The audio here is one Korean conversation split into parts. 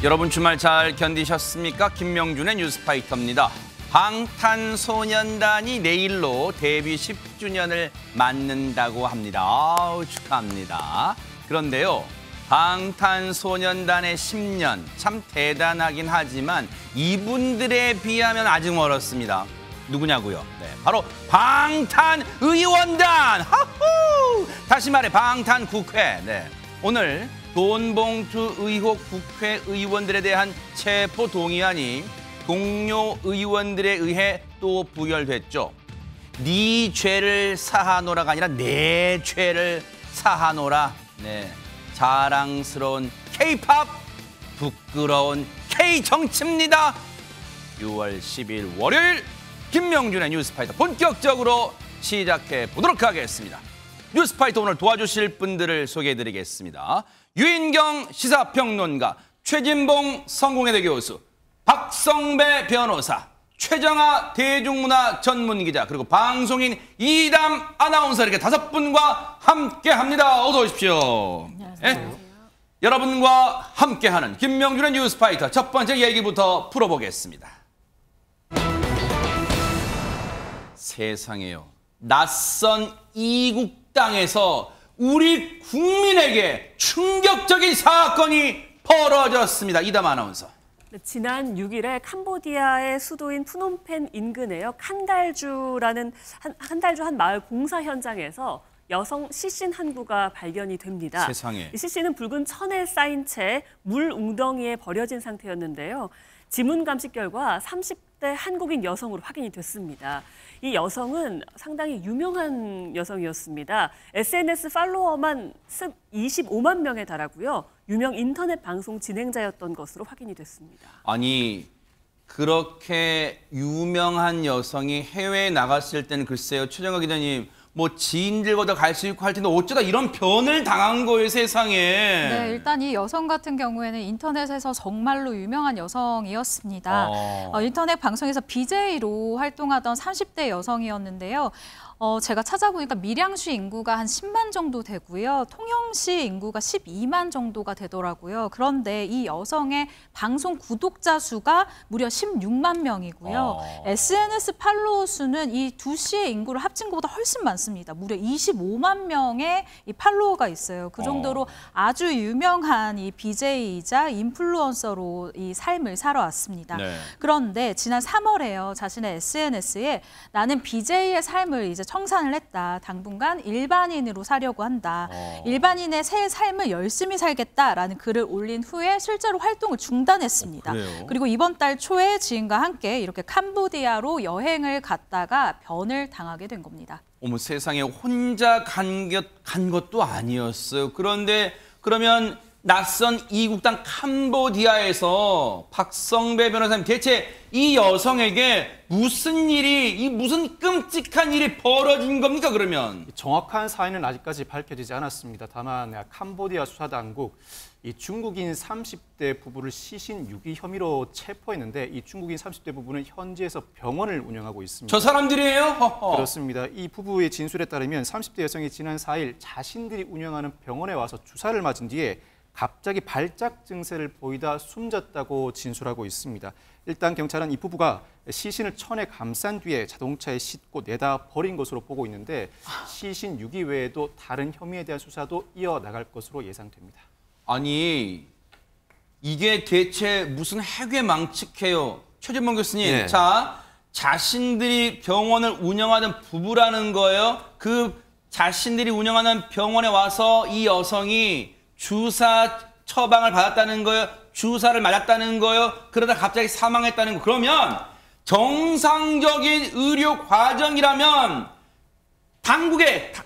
여러분 주말 잘 견디셨습니까? 김명준의 뉴스파이터입니다. 방탄소년단이 내일로 데뷔 10주년을 맞는다고 합니다. 아우, 축하합니다. 그런데요, 방탄소년단의 10년 참 대단하긴 하지만 이분들에 비하면 아직 멀었습니다. 누구냐고요? 네, 바로 방탄의원단! 하후! 다시 말해 방탄국회. 네, 오늘 돈봉투 의혹 국회의원들에 대한 체포동의안이 동료 의원들에 의해 또 부결됐죠. 네 죄를 사하노라가 아니라 내 죄를 사하노라. 네, 자랑스러운 K-팝, 부끄러운 K-정치입니다. 6월 10일 월요일 김명준의 뉴스파이터 본격적으로 시작해 보도록 하겠습니다. 뉴스파이터 오늘 도와주실 분들을 소개해드리겠습니다. 유인경 시사평론가, 최진봉 성공회대 교수, 박성배 변호사, 최정아 대중문화 전문기자, 그리고 방송인 이담 아나운서 이렇게 5분과 함께합니다. 어서 오십시오. 안녕하세요. 네? 여러분과 함께하는 김명준의 뉴스파이터 첫 번째 얘기부터 풀어보겠습니다. 세상에요. 낯선 이국 땅에서 우리 국민에게 충격적인 사건이 벌어졌습니다. 이담 아나운서. 지난 6일에 캄보디아의 수도인 푸놈펜 인근에요. 칸달주라는 한 마을 공사 현장에서 여성 시신 한 구가 발견이 됩니다. 세상에. 이 시신은 붉은 천에 쌓인 채 물 웅덩이에 버려진 상태였는데요. 지문 감식 결과 30대 한국인 여성으로 확인이 됐습니다. 이 여성은 상당히 유명한 여성이었습니다. SNS 팔로워만 25만 명에 달하고요. 유명 인터넷 방송 진행자였던 것으로 확인이 됐습니다. 아니, 그렇게 유명한 여성이 해외에 나갔을 때는 글쎄요, 최정아 기자님, 뭐 지인들보다 갈 수 있고 할 텐데 어쩌다 이런 변을 당한 거예요, 세상에. 네, 일단 이 여성 같은 경우에는 인터넷에서 정말로 유명한 여성이었습니다. 인터넷 방송에서 BJ로 활동하던 30대 여성이었는데요. 제가 찾아보니까 밀양시 인구가 한 10만 정도 되고요. 통영시 인구가 12만 정도가 되더라고요. 그런데 이 여성의 방송 구독자 수가 무려 16만 명이고요. SNS 팔로워 수는 이 두 시의 인구를 합친 것보다 훨씬 많습니다. 무려 25만 명의 이 팔로워가 있어요. 그 정도로 아주 유명한 이 BJ이자 인플루언서로 이 삶을 살아왔습니다. 네. 그런데 지난 3월에요. 자신의 SNS에 나는 BJ의 삶을 이제 청산을 했다. 당분간 일반인으로 사려고 한다. 일반인의 새 삶을 열심히 살겠다라는 글을 올린 후에 실제로 활동을 중단했습니다. 그리고 이번 달 초에 지인과 함께 이렇게 캄보디아로 여행을 갔다가 변을 당하게 된 겁니다. 어머, 세상에, 혼자 간 것도 아니었어요. 그런데 그러면 낯선 이국 땅 캄보디아에서 박성배 변호사님, 대체 이 여성에게 무슨 끔찍한 일이 벌어진 겁니까, 그러면? 정확한 사인은 아직까지 밝혀지지 않았습니다. 다만 캄보디아 수사당국 이 중국인 30대 부부를 시신 유기 혐의로 체포했는데 이 중국인 30대 부부는 현지에서 병원을 운영하고 있습니다. 저 사람들이에요? 허허. 그렇습니다. 이 부부의 진술에 따르면 30대 여성이 지난 4일 자신들이 운영하는 병원에 와서 주사를 맞은 뒤에 갑자기 발작 증세를 보이다 숨졌다고 진술하고 있습니다. 일단 경찰은 이 부부가 시신을 천에 감싼 뒤에 자동차에 싣고 내다 버린 것으로 보고 있는데 시신 유기 외에도 다른 혐의에 대한 수사도 이어나갈 것으로 예상됩니다. 아니, 이게 대체 무슨 해괴망측해요. 최진봉 교수님, 네. 자, 자신들이 병원을 운영하는 부부라는 거예요. 그 자신들이 운영하는 병원에 와서 이 여성이 주사 처방을 받았다는 거예요. 주사를 맞았다는 거예요. 그러다 갑자기 사망했다는 거. 그러면 정상적인 의료 과정이라면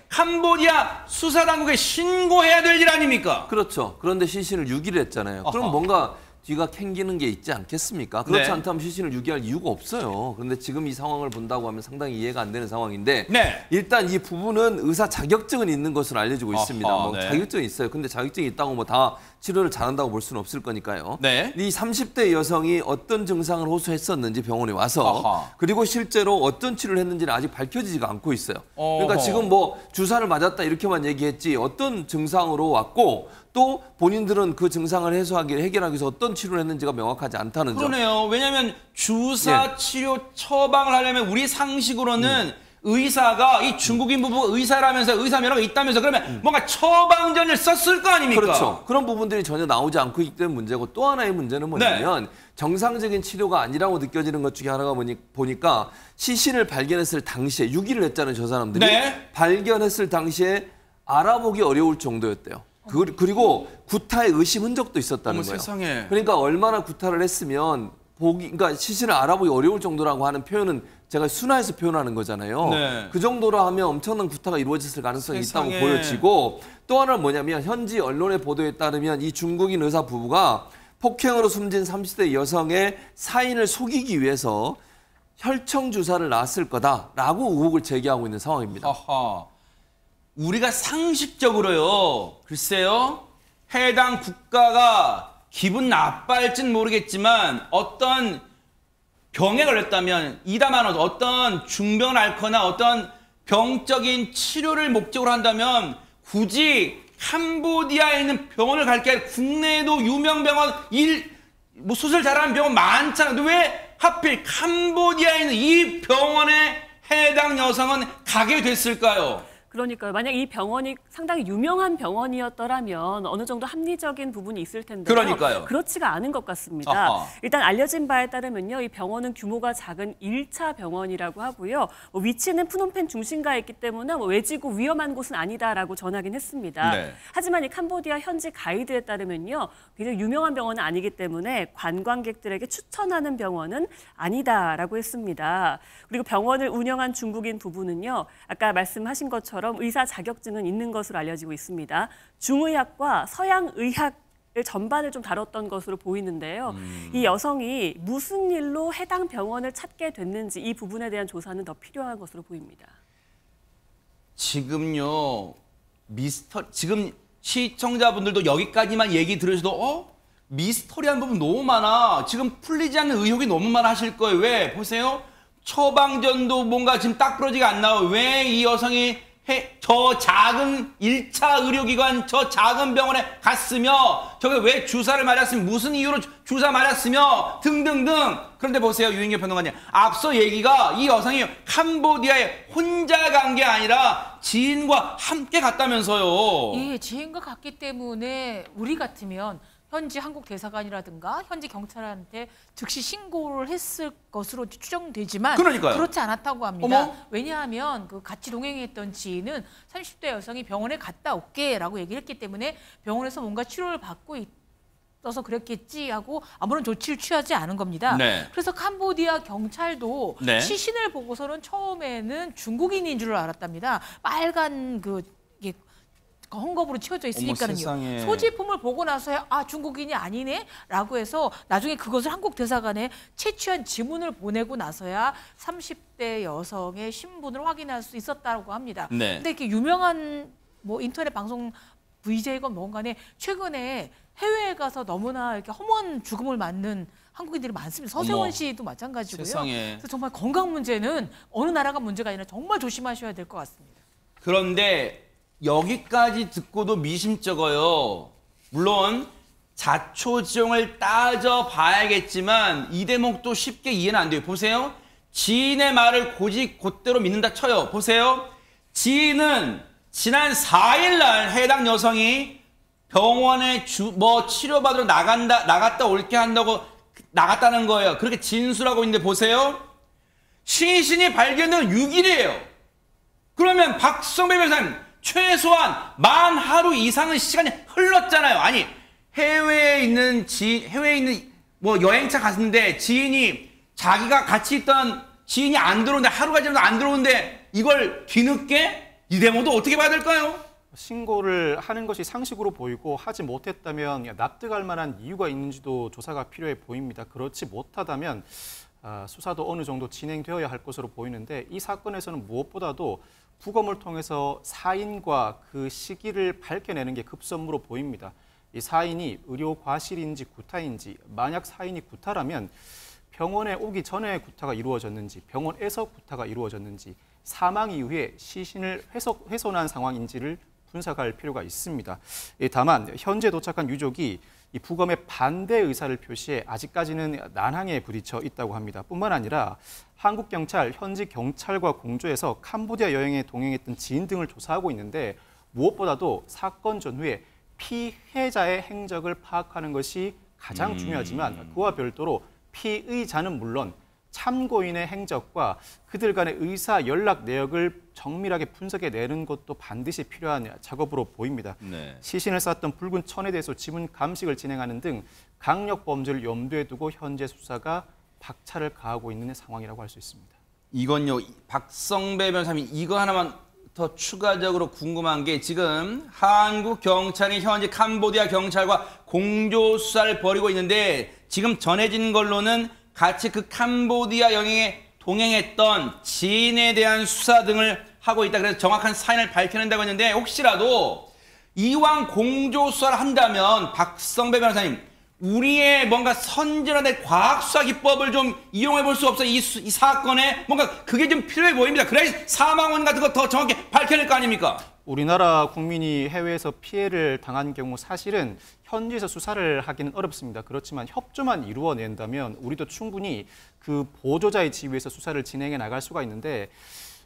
캄보디아 수사당국에 신고해야 될 일 아닙니까? 그렇죠. 그런데 시신을 유기를 했잖아요. 그럼 뭔가 뒤가 캥기는 게 있지 않겠습니까? 그렇지 네. 않다면 시신을 유기할 이유가 없어요. 그런데 지금 이 상황을 본다고 하면 상당히 이해가 안 되는 상황인데 네. 일단 이 부부는 의사 자격증은 있는 것으로 알려지고 있습니다. 네. 자격증이 있어요. 근데 자격증이 있다고 뭐 다 치료를 잘한다고 볼 수는 없을 거니까요. 네. 이 30대 여성이 어떤 증상을 호소했었는지 병원에 와서 그리고 실제로 어떤 치료를 했는지는 아직 밝혀지지가 않고 있어요. 그러니까 지금 뭐 주사를 맞았다 이렇게만 얘기했지 어떤 증상으로 왔고 또 본인들은 그 증상을 해결하기 위해서 어떤 치료를 했는지가 명확하지 않다는 점. 그러네요. 왜냐하면 주사 치료 처방을 하려면 우리 상식으로는 의사가 이 중국인 부부가 의사라면서 의사 면허가 있다면서 그러면 뭔가 처방전을 썼을 거 아닙니까? 그렇죠. 그런 부분들이 전혀 나오지 않고 있기 때문에 문제고 또 하나의 문제는 뭐냐면 정상적인 치료가 아니라고 느껴지는 것 중에 하나가 보니까 시신을 발견했을 당시에 6일을 했잖아요. 저 사람들이. 발견했을 당시에 알아보기 어려울 정도였대요. 그리고 구타의 의심 흔적도 있었다는 거예요. 세상에. 그러니까 얼마나 구타를 했으면 그러니까 시신을 알아보기 어려울 정도라고 하는 표현은 제가 순화해서 표현하는 거잖아요. 그 정도로 하면 엄청난 구타가 이루어졌을 가능성이 있다고 보여지고 또 하나는 뭐냐면 현지 언론의 보도에 따르면 이 중국인 의사 부부가 폭행으로 숨진 30대 여성의 사인을 속이기 위해서 혈청 주사를 놨을 거다라고 의혹을 제기하고 있는 상황입니다. 아하. 우리가 상식적으로요. 글쎄요. 해당 국가가 기분 나빠할진 모르겠지만 어떤 병에 걸렸다면 이다만 어떤 중병을 앓거나 어떤 병적인 치료를 목적으로 한다면 굳이 캄보디아에 있는 병원을 갈 게 아니라 국내에도 유명 병원 뭐 수술 잘하는 병원 많잖아요. 근데 왜 하필 캄보디아에 있는 이 병원에 해당 여성은 가게 됐을까요? 그러니까요. 만약 이 병원이 상당히 유명한 병원이었더라면 어느 정도 합리적인 부분이 있을 텐데요. 그러니까요. 그렇지가 않은 것 같습니다. 아하. 일단 알려진 바에 따르면요. 이 병원은 규모가 작은 1차 병원이라고 하고요. 위치는 푸놈펜 중심가에 있기 때문에 외지고 위험한 곳은 아니다라고 전하긴 했습니다. 하지만 이 캄보디아 현지 가이드에 따르면요. 굉장히 유명한 병원은 아니기 때문에 관광객들에게 추천하는 병원은 아니다라고 했습니다. 그리고 병원을 운영한 중국인 부부는요. 아까 말씀하신 것처럼 의사 자격증은 있는 것으로 알려지고 있습니다. 중의학과 서양의학을 전반을 좀 다뤘던 것으로 보이는데요. 이 여성이 무슨 일로 해당 병원을 찾게 됐는지 이 부분에 대한 조사는 더 필요한 것으로 보입니다. 지금요. 지금 시청자분들도 여기까지만 얘기 들으셔도 미스터리한 부분 너무 많아. 지금 풀리지 않는 의혹이 너무 많아 하실 거예요. 왜? 보세요. 처방전도 뭔가 지금 딱 부러지가 안 나와요. 왜 이 여성이 저 작은 1차 의료기관 저 작은 병원에 갔으며 저게 왜 주사를 맞았으며 무슨 이유로 주사 맞았으며 등등등. 그런데 보세요. 유인규 평론가님. 앞서 얘기가 이 여성이 캄보디아에 혼자 간 게 아니라 지인과 함께 갔다면서요. 예, 지인과 갔기 때문에 우리 같으면 현지 한국 대사관이라든가 현지 경찰한테 즉시 신고를 했을 것으로 추정되지만 그러니까요. 그렇지 않았다고 합니다. 어머? 왜냐하면 그 같이 동행했던 지인은 30대 여성이 병원에 갔다 올게라고 얘기를 했기 때문에 병원에서 뭔가 치료를 받고 있어서 그랬겠지 하고 아무런 조치를 취하지 않은 겁니다. 그래서 캄보디아 경찰도 시신을 보고서는 처음에는 중국인인 줄 알았답니다. 빨간 이게 헝겊으로 치워져 있으니까는요. 소지품을 보고 나서야 중국인이 아니네라고 해서 나중에 그것을 한국 대사관에 채취한 지문을 보내고 나서야 30대 여성의 신분을 확인할 수 있었다고 합니다. 근데 이렇게 유명한 인터넷 방송 VJ건 뭔가에 최근에 해외에 가서 너무나 이렇게 허무한 죽음을 맞는 한국인들이 많습니다. 서세원 씨도 마찬가지고요. 그래서 정말 건강 문제는 어느 나라가 문제가 아니라 정말 조심하셔야 될 것 같습니다. 그런데 여기까지 듣고도 미심쩍어요. 물론 자초지종을 따져봐야겠지만 이 대목도 쉽게 이해는 안 돼요. 보세요. 지인의 말을 곧대로 믿는다 쳐요. 보세요. 지인은 지난 4일 날 해당 여성이 병원에 치료받으러 나갔다 올게 한다고 나갔다는 거예요. 그렇게 진술하고 있는데 보세요. 시신이 발견된 6일이에요. 그러면 박성배 변호사님 최소한 만 하루 이상의 시간이 흘렀잖아요. 아니 해외에 있는 여행차 갔는데 지인이 자기가 같이 있던 지인이 안 들어오는데 하루가 지나도 안 들어오는데 이걸 뒤늦게 이 대목도 어떻게 봐야 될까요? 신고를 하는 것이 상식으로 보이고 하지 못했다면 납득할 만한 이유가 있는지도 조사가 필요해 보입니다. 그렇지 못하다면 수사도 어느 정도 진행되어야 할 것으로 보이는데 이 사건에서는 무엇보다도 부검을 통해서 사인과 그 시기를 밝혀내는 게 급선무로 보입니다. 이 사인이 의료 과실인지 구타인지, 만약 사인이 구타라면 병원에 오기 전에 구타가 이루어졌는지, 병원에서 구타가 이루어졌는지, 사망 이후에 시신을 훼손한 상황인지를 분석할 필요가 있습니다. 다만 현재 도착한 유족이 이 부검에 반대 의사를 표시해 아직까지는 난항에 부딪혀 있다고 합니다. 뿐만 아니라 한국 경찰, 현지 경찰과 공조해서 캄보디아 여행에 동행했던 지인 등을 조사하고 있는데 무엇보다도 사건 전후에 피해자의 행적을 파악하는 것이 가장 중요하지만 그와 별도로 피의자는 물론 참고인의 행적과 그들 간의 의사 연락 내역을 정밀하게 분석해내는 것도 반드시 필요한 작업으로 보입니다. 네. 시신을 쌌던 붉은 천에 대해서 지문 감식을 진행하는 등 강력 범죄를 염두에 두고 현재 수사가 박차를 가하고 있는 상황이라고 할 수 있습니다. 이건요, 박성배 변호사님, 이거 하나만 더 추가적으로 궁금한 게 지금 한국 경찰이 현재 캄보디아 경찰과 공조 수사를 벌이고 있는데 지금 전해진 걸로는 같이 그 캄보디아 여행에 동행했던 지인에 대한 수사 등을 하고 있다. 그래서 정확한 사인을 밝혀낸다고 했는데 혹시라도 이왕 공조 수사를 한다면 박성배 변호사님, 우리의 뭔가 선진화된 과학수사 기법을 좀 이용해 볼 수 없어요? 이 사건에 뭔가 그게 좀 필요해 보입니다. 그래야 사망원 같은 거 더 정확히 밝혀낼 거 아닙니까? 우리나라 국민이 해외에서 피해를 당한 경우 사실은 현지에서 수사를 하기는 어렵습니다. 그렇지만 협조만 이루어낸다면 우리도 충분히 그 보조자의 지위에서 수사를 진행해 나갈 수가 있는데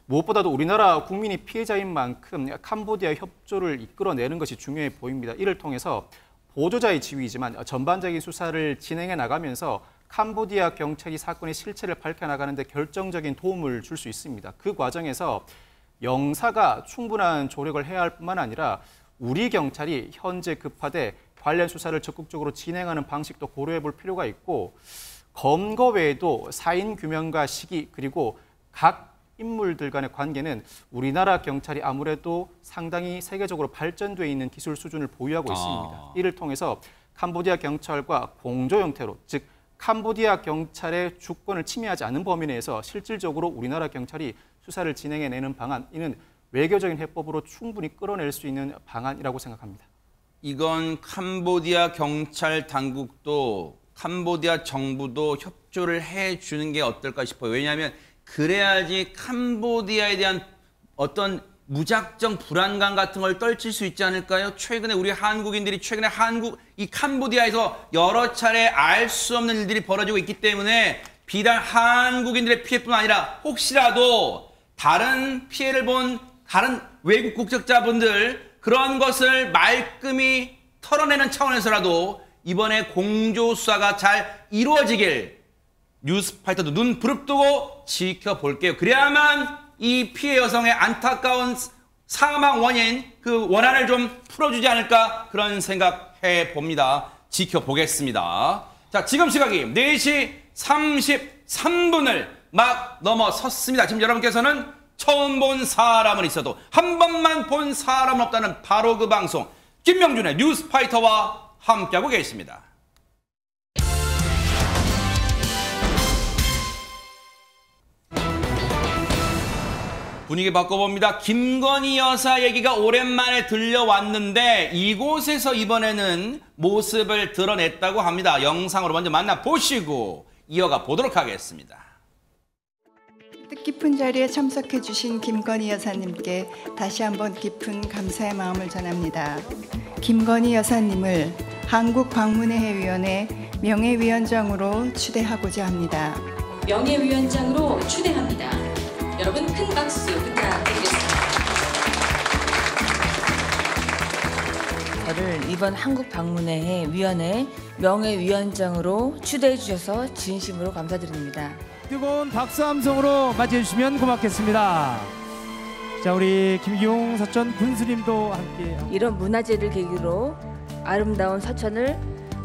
무엇보다도 우리나라 국민이 피해자인 만큼 캄보디아 협조를 이끌어내는 것이 중요해 보입니다. 이를 통해서 보조자의 지위이지만 전반적인 수사를 진행해 나가면서 캄보디아 경찰이 사건의 실체를 밝혀나가는 데 결정적인 도움을 줄 수 있습니다. 그 과정에서 영사가 충분한 조력을 해야 할 뿐만 아니라 우리 경찰이 현재 급하되 관련 수사를 적극적으로 진행하는 방식도 고려해 볼 필요가 있고 검거 외에도 사인 규명과 시기 그리고 각 인물들 간의 관계는 우리나라 경찰이 아무래도 상당히 세계적으로 발전돼 있는 기술 수준을 보유하고 있습니다. 이를 통해서 캄보디아 경찰과 공조 형태로 즉 캄보디아 경찰의 주권을 침해하지 않는 범위 내에서 실질적으로 우리나라 경찰이 수사를 진행해내는 방안, 이는 외교적인 해법으로 충분히 끌어낼 수 있는 방안이라고 생각합니다. 이건 캄보디아 경찰 당국도 캄보디아 정부도 협조를 해주는 게 어떨까 싶어요. 왜냐하면 그래야지 캄보디아에 대한 어떤 무작정 불안감 같은 걸 떨칠 수 있지 않을까요? 최근에 우리 한국인들이 최근에 이 캄보디아에서 여러 차례 알 수 없는 일들이 벌어지고 있기 때문에 비단 한국인들의 피해뿐 아니라 혹시라도 다른 피해를 본 다른 외국 국적자분들 그런 것을 말끔히 털어내는 차원에서라도 이번에 공조수사가 잘 이루어지길 뉴스파이터도 눈 부릅뜨고 지켜볼게요. 그래야만 이 피해 여성의 안타까운 사망 원인, 그 원한을 좀 풀어주지 않을까 그런 생각해 봅니다. 지켜보겠습니다. 자, 지금 시각이 4시 33분을 막 넘어섰습니다. 지금 여러분께서는 처음 본 사람은 있어도 한 번만 본 사람은 없다는 바로 그 방송 김명준의 뉴스파이터와 함께하고 계십니다. 분위기 바꿔봅니다. 김건희 여사 얘기가 오랜만에 들려왔는데 이곳에서 이번에는 모습을 드러냈다고 합니다. 영상으로 먼저 만나보시고 이어가 보도록 하겠습니다. 뜻깊은 자리에 참석해 주신 김건희 여사님께 다시 한번 깊은 감사의 마음을 전합니다. 김건희 여사님을 한국방문회위원회 명예위원장으로 추대하고자 합니다. 명예위원장으로 추대합니다. 여러분 큰 박수 부탁드리겠습니다. 저를 이번 한국방문회 위원회 명예위원장으로 추대해 주셔서 진심으로 감사드립니다. 뜨거운 박수 함성으로 맞이해 주시면 고맙겠습니다. 자, 우리 김기용 사천 군수님도 함께. 이런 문화제를 계기로 아름다운 사천을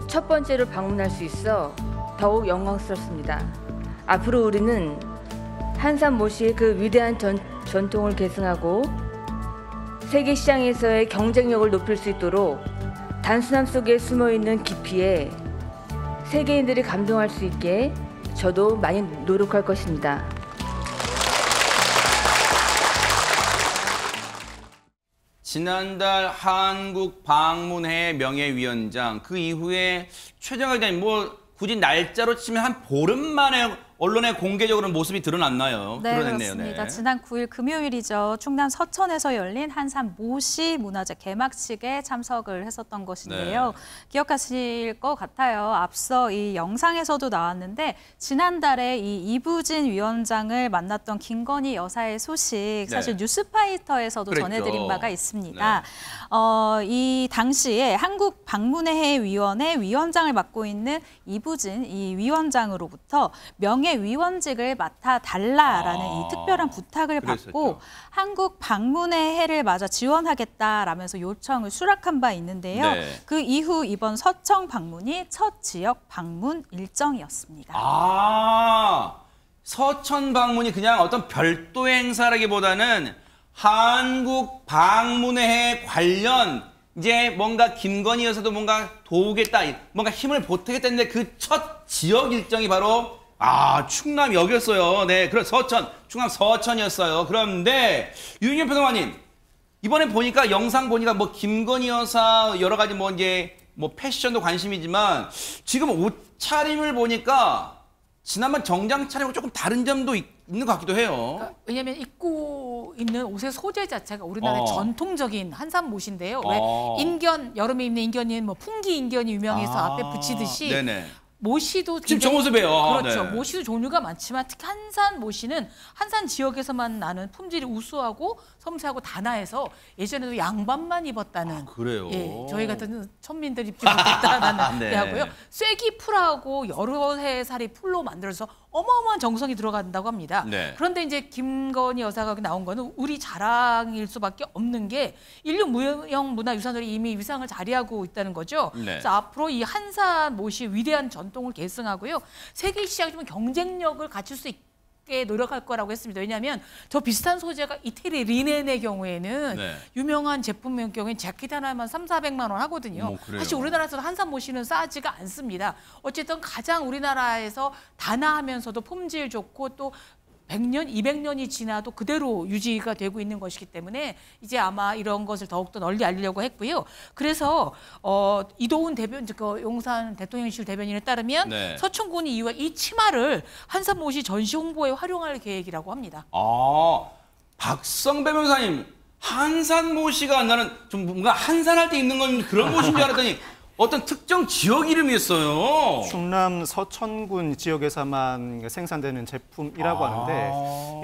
첫 번째로 방문할 수 있어 더욱 영광스럽습니다. 앞으로 우리는 한산 모씨의 그 위대한 전통을 계승하고 세계 시장에서의 경쟁력을 높일 수 있도록 단순함 속에 숨어있는 깊이에 세계인들이 감동할 수 있게 저도 많이 노력할 것입니다. 지난달 한국 방문회 명예위원장 그 이후에 최정학 기자님 뭐 굳이 날짜로 치면 한 보름 만에 언론에 공개적으로 모습이 드러났나요? 네, 드러냈네요. 그렇습니다. 네. 지난 9일 금요일이죠. 충남 서천에서 열린 한산 모시 문화제 개막식에 참석을 했었던 것인데요. 네. 기억하실 것 같아요. 앞서 이 영상에서도 나왔는데 지난달에 이 이부진 위원장을 만났던 김건희 여사의 소식 사실 뉴스파이터에서도 그랬죠. 전해드린 바가 있습니다. 이 당시에 한국 방문회위원회 위원장을 맡고 있는 이부진 이 위원장으로부터 명예위원직을 맡아달라라는 이 특별한 부탁을 받고 한국 방문회를 맞아 지원하겠다라면서 요청을 수락한 바 있는데요. 네. 그 이후 이번 서청 방문이 첫 지역 방문 일정이었습니다. 서천 방문이 그냥 어떤 별도 행사라기보다는 한국 방문회 관련 이제 뭔가 김건희 여사도 뭔가 도우겠다, 뭔가 힘을 보태겠다는데 그 첫 지역 일정이 바로 충남 여기였어요. 네, 충남 서천이었어요. 그런데 유인현 평론가님, 이번에 보니까 영상 보니까 뭐 김건희 여사 여러 가지 뭐 이제 뭐 패션도 관심이지만 지금 옷차림을 보니까 지난번 정장 차림하고 조금 다른 점도 있는 것 같기도 해요. 그러니까 왜냐하면 입고 있는 옷의 소재 자체가 우리나라의 전통적인 한산못인데요. 왜 여름에 입는 인견이 뭐 풍기 인견이 유명해서 앞에 붙이듯이 네네. 모시도 지금 저 모습이에요. 그렇죠. 네. 모시도 종류가 많지만 특히 한산 모시는 한산 지역에서만 나는 품질이 우수하고 섬세하고 단아해서 예전에도 양반만 입었다는. 그래요? 예, 저희 같은 천민들 입지 못했다는 네. 데하고요. 쐐기 풀하고 여러 해 살이 풀로 만들어서 어마어마한 정성이 들어간다고 합니다. 네. 그런데 이제 김건희 여사가 나온 거는 우리 자랑일 수밖에 없는 게 인류 무형 문화유산으로 이미 위상을 자리하고 있다는 거죠. 네. 그래서 앞으로 이 한산 못이 위대한 전통을 계승하고요. 세계 시장에 좀 경쟁력을 갖출 수 있게 노력할 거라고 했습니다. 왜냐하면 저 비슷한 소재가 이태리 리넨의 경우에는 유명한 제품의 경우에는 자켓 하나만 300~400만 원 하거든요. 사실 우리나라에서도 한산 못이는 싸지가 않습니다. 어쨌든 가장 우리나라에서 단아하면서도 품질 좋고 또 100년, 200년이 지나도 그대로 유지가 되고 있는 것이기 때문에 이제 아마 이런 것을 더욱더 널리 알리려고 했고요. 그래서 이도훈 대변, 그 용산 대통령실 대변인에 따르면 서천군이 이후에 이 치마를 한산못이 전시 홍보에 활용할 계획이라고 합니다. 박성배 변호사님, 한산못이가 나는 좀 뭔가 한산할 때 입는 건 그런 못인 줄 알았더니 어떤 특정 지역 이름이었어요. 충남 서천군 지역에서만 생산되는 제품이라고 하는데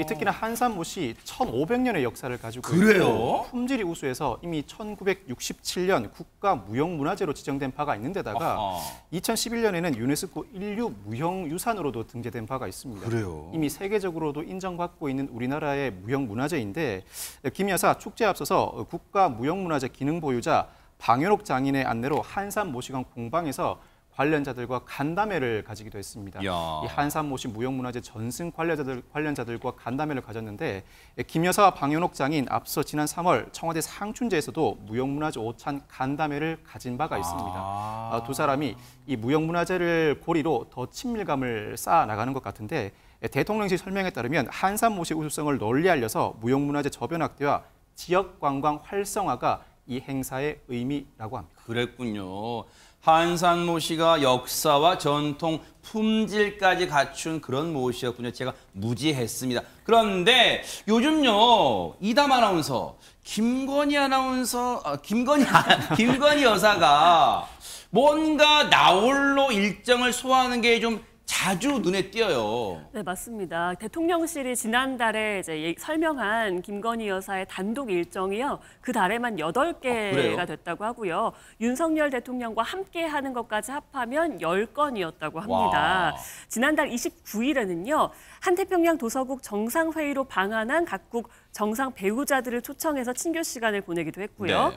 이 특히나 한산못이 1500년의 역사를 가지고 있고 품질이 우수해서 이미 1967년 국가무형문화재로 지정된 바가 있는 데다가 2011년에는 유네스코 인류 무형유산으로도 등재된 바가 있습니다. 이미 세계적으로도 인정받고 있는 우리나라의 무형문화재인데 김 여사 축제에 앞서서 국가무형문화재 기능보유자 방현옥 장인의 안내로 한산모시관 공방에서 관련자들과 간담회를 가지기도 했습니다. 이 한산모시 무형문화재 전승 관련자들과 간담회를 가졌는데 김 여사와 방현옥 장인 앞서 지난 3월 청와대 상춘제에서도 무형문화재 오찬 간담회를 가진 바가 있습니다. 두 사람이 이 무형문화재를 고리로 더 친밀감을 쌓아 나가는 것 같은데 대통령실 설명에 따르면 한산모시 우수성을 널리 알려서 무형문화재 저변 확대와 지역 관광 활성화가 이 행사의 의미라고 합니다. 그랬군요. 한산모시가 역사와 전통, 품질까지 갖춘 그런 못이었군요. 제가 무지했습니다. 그런데 요즘요, 이담 아나운서, 김건희 여사가 뭔가 나홀로 일정을 소화하는 게 좀 자주 눈에 띄어요. 네, 맞습니다. 대통령실이 지난달에 이제 설명한 김건희 여사의 단독 일정이요. 그 달에만 8개가 됐다고 하고요. 윤석열 대통령과 함께 하는 것까지 합하면 10건이었다고 합니다. 지난달 29일에는요. 한태평양 도서국 정상회의로 방한한 각국 정상 배우자들을 초청해서 친교 시간을 보내기도 했고요.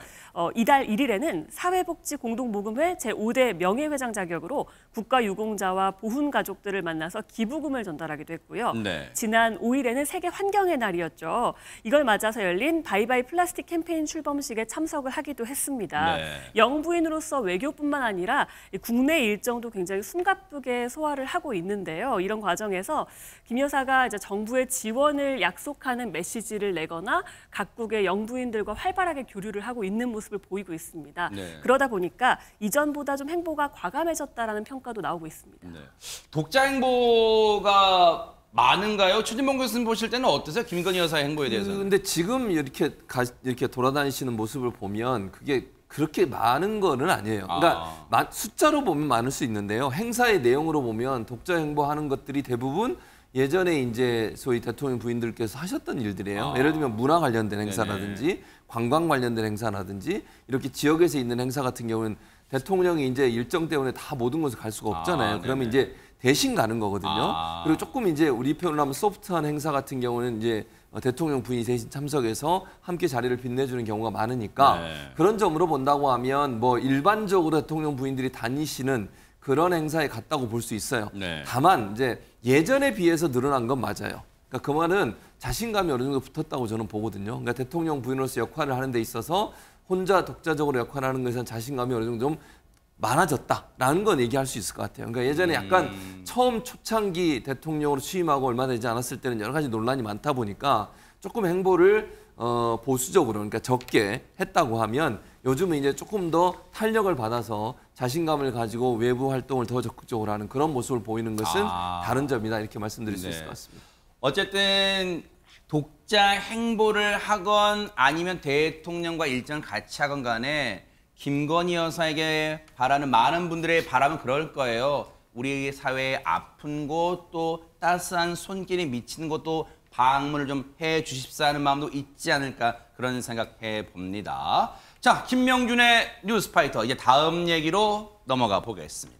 이달 1일에는 사회복지공동모금회 제5대 명예회장 자격으로 국가유공자와 보훈가족들을 만나서 기부금을 전달하기도 했고요. 지난 5일에는 세계환경의 날이었죠. 이걸 맞아서 열린 바이바이 플라스틱 캠페인 출범식에 참석을 하기도 했습니다. 영부인으로서 외교뿐만 아니라 국내 일정도 굉장히 숨가쁘게 소화를 하고 있는데요. 이런 과정에서 김 여사가 이제 정부의 지원을 약속하는 메시지를 내거나 각국의 영부인들과 활발하게 교류를 하고 있는 모습을 보이고 있습니다. 그러다 보니까 이전보다 좀 행보가 과감해졌다라는 평가도 나오고 있습니다. 독자 행보가 많은가요? 최진봉 교수님 보실 때는 어떠세요? 김건희 여사의 행보에 대해서. 근데 지금 이렇게 돌아다니시는 모습을 보면 그게 그렇게 많은 거는 아니에요. 그러니까 숫자로 보면 많을 수 있는데요. 행사의 내용으로 보면 독자 행보하는 것들이 대부분 예전에 이제 소위 대통령 부인들께서 하셨던 일들이에요. 예를 들면 문화 관련된 행사라든지 네네. 관광 관련된 행사라든지 이렇게 지역에서 있는 행사 같은 경우는 대통령이 이제 일정 때문에 다 모든 곳에 갈 수가 없잖아요. 그러면 이제 대신 가는 거거든요. 그리고 조금 이제 우리 표현으로 하면 소프트한 행사 같은 경우는 이제 대통령 부인이 대신 참석해서 함께 자리를 빛내주는 경우가 많으니까 네. 그런 점으로 본다고 하면 뭐 일반적으로 대통령 부인들이 다니시는 그런 행사에 갔다고 볼 수 있어요. 네. 다만 이제 예전에 비해서 늘어난 건 맞아요. 그러니까 그 말은 자신감이 어느 정도 붙었다고 저는 보거든요. 그러니까 대통령 부인으로서 역할을 하는 데 있어서 혼자 독자적으로 역할을 하는 것에 대한 자신감이 어느 정도 좀 많아졌다라는 건 얘기할 수 있을 것 같아요. 그러니까 예전에 약간 처음 초창기 대통령으로 취임하고 얼마 되지 않았을 때는 여러 가지 논란이 많다 보니까 조금 행보를 보수적으로 그러니까 적게 했다고 하면 요즘은 이제 조금 더 탄력을 받아서 자신감을 가지고 외부 활동을 더 적극적으로 하는 그런 모습을 보이는 것은 다른 점이다 이렇게 말씀드릴 수 있을 것 같습니다. 어쨌든 독자 행보를 하건 아니면 대통령과 일정을 같이 하건 간에 김건희 여사에게 바라는 많은 분들의 바람은 그럴 거예요. 우리 사회의 아픈 곳 또 따스한 손길이 미치는 곳도 방문을 좀 해주십사 하는 마음도 있지 않을까 그런 생각해 봅니다. 자, 김명준의 뉴스파이터 이제 다음 얘기로 넘어가 보겠습니다.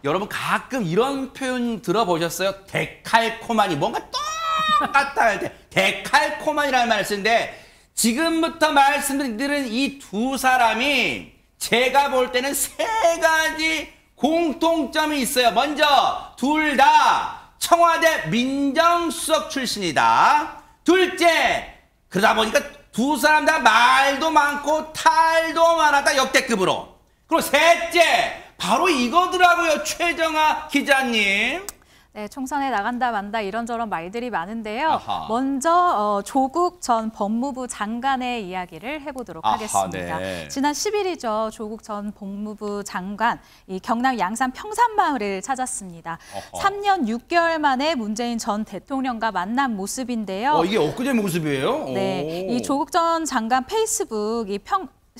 여러분 이런 표현 들어보셨어요? 데칼코마니 뭔가 똑같다 할 때 데칼코마니라는 말을 쓰는데 지금부터 말씀드린 이 두 사람이 제가 볼 때는 세 가지 공통점이 있어요. 먼저 둘 다 청와대 민정수석 출신이다. 둘째, 그러다 보니까 두 사람 다 말도 많고 탈도 많았다 역대급으로. 그리고 셋째, 바로 이거더라고요. 최정아 기자님. 네, 총선에 나간다 만다 이런저런 말들이 많은데요. 아하. 먼저 조국 전 법무부 장관의 이야기를 해보도록 하겠습니다. 네. 지난 10일이죠. 조국 전 법무부 장관 이 경남 양산 평산마을을 찾았습니다. 3년 6개월 만에 문재인 전 대통령과 만난 모습인데요. 이게 엊그제 모습이에요? 네, 이 조국 전 장관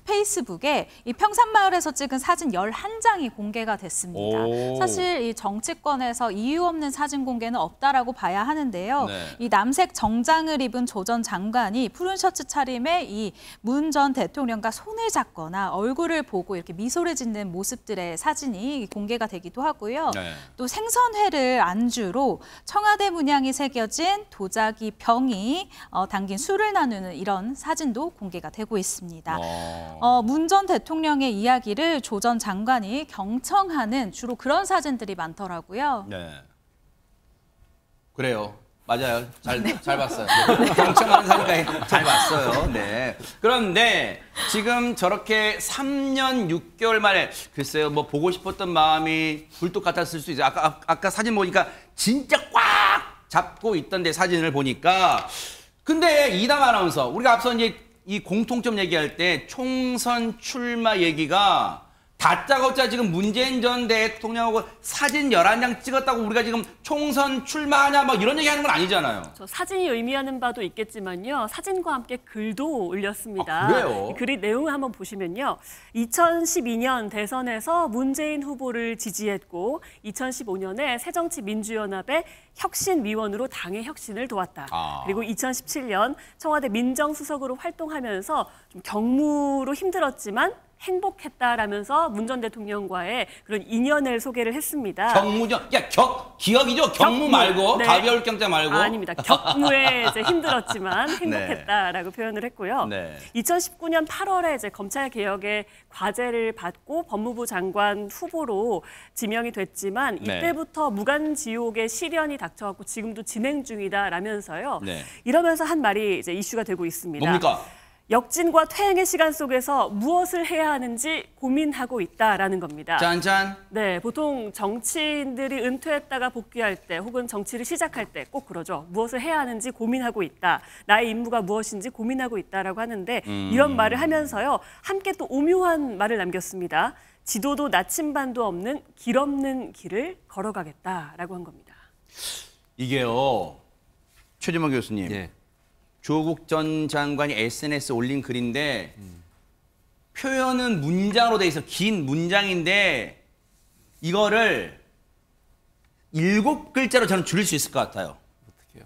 페이스북에 이 평산마을에서 찍은 사진 11장이 공개가 됐습니다. 사실 이 정치권에서 이유 없는 사진 공개는 없다라고 봐야 하는데요. 네. 이 남색 정장을 입은 조 전 장관이 푸른 셔츠 차림에 이 문 전 대통령과 손을 잡거나 얼굴을 보고 이렇게 미소를 짓는 모습들의 사진이 공개가 되기도 하고요. 네. 또 생선회를 안주로 청와대 문양이 새겨진 도자기 병이 담긴 술을 나누는 이런 사진도 공개가 되고 있습니다. 문 전 대통령의 이야기를 조 전 장관이 경청하는 주로 그런 사진들이 많더라고요. 네. 그래요. 맞아요. 잘 봤어요. 경청하는 사진까지 잘 봤어요. 네. 그런데 지금 저렇게 3년 6개월 만에 글쎄요. 뭐 보고 싶었던 마음이 굴뚝 같았을 수 있어요. 아까 사진 보니까 진짜 꽉 잡고 있던데 사진을 보니까. 근데 이담 아나운서 우리가 앞서 이제 이 공통점 얘기할 때 총선 출마 얘기가 다짜고짜 지금 문재인 전 대통령하고 사진 11장 찍었다고 우리가 지금 총선 출마하냐 뭐 이런 얘기하는 건 아니잖아요. 저 사진이 의미하는 바도 있겠지만요. 사진과 함께 글도 올렸습니다. 그래요? 이 글의 내용을 한번 보시면요. 2012년 대선에서 문재인 후보를 지지했고 2015년에 새정치민주연합의 혁신위원으로 당의 혁신을 도왔다. 그리고 2017년 청와대 민정수석으로 활동하면서 좀 경무로 힘들었지만 행복했다라면서 문 전 대통령과의 그런 인연을 소개를 했습니다. 경무죠? 기억이죠? 경무 말고 네. 가벼울 경자 말고. 아닙니다. 격무에 이제 힘들었지만 행복했다라고 네. 표현을 했고요. 네. 2019년 8월에 이제 검찰 개혁의 과제를 받고 법무부 장관 후보로 지명이 됐지만 이때부터 네. 무간지옥의 시련이 닥쳐왔고 지금도 진행 중이다라면서요. 네. 이러면서 한 말이 이제 이슈가 되고 있습니다. 뭡니까? 역진과 퇴행의 시간 속에서 무엇을 해야 하는지 고민하고 있다라는 겁니다. 짠짠. 네, 보통 정치인들이 은퇴했다가 복귀할 때 혹은 정치를 시작할 때 꼭 그러죠. 무엇을 해야 하는지 고민하고 있다. 나의 임무가 무엇인지 고민하고 있다라고 하는데 이런 말을 하면서요. 함께 또 오묘한 말을 남겼습니다. 지도도 나침반도 없는 길 없는 길을 걸어가겠다라고 한 겁니다. 이게요, 최재만 교수님, 예. 조국 전 장관이 SNS에 올린 글인데 표현은 문장으로 돼 있어, 긴 문장인데 이거를 7글자로 저는 줄일 수 있을 것 같아요. 어떻게요?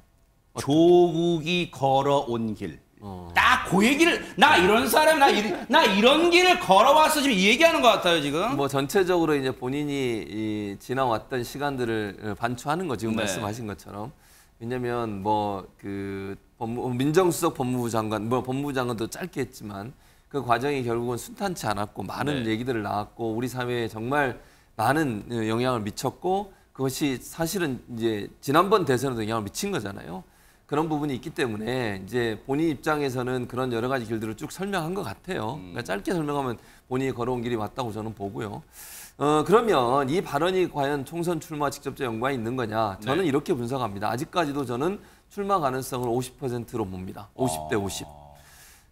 조국이 걸어온 길. 딱 그 얘기를, 나 이런 사람, 나 이런 길을 걸어왔어, 지금 이 얘기하는 것 같아요, 지금. 뭐 전체적으로 이제 본인이 지나왔던 시간들을 반추하는 거, 지금 네. 말씀하신 것처럼. 왜냐면 뭐 그 민정수석 법무부 장관, 뭐 법무부 장관도 짧게 했지만 그 과정이 결국은 순탄치 않았고 많은 네. 얘기들을 나왔고 우리 사회에 정말 많은 영향을 미쳤고 그것이 사실은 이제 지난번 대선에도 영향을 미친 거잖아요. 그런 부분이 있기 때문에 이제 본인 입장에서는 그런 여러 가지 길들을 쭉 설명한 것 같아요. 그러니까 짧게 설명하면 본인이 걸어온 길이 맞다고 저는 보고요. 그러면 이 발언이 과연 총선 출마와 직접적 연관이 있는 거냐? 저는 네. 이렇게 분석합니다. 아직까지도 저는 출마 가능성을 50%로 봅니다. 50대 50.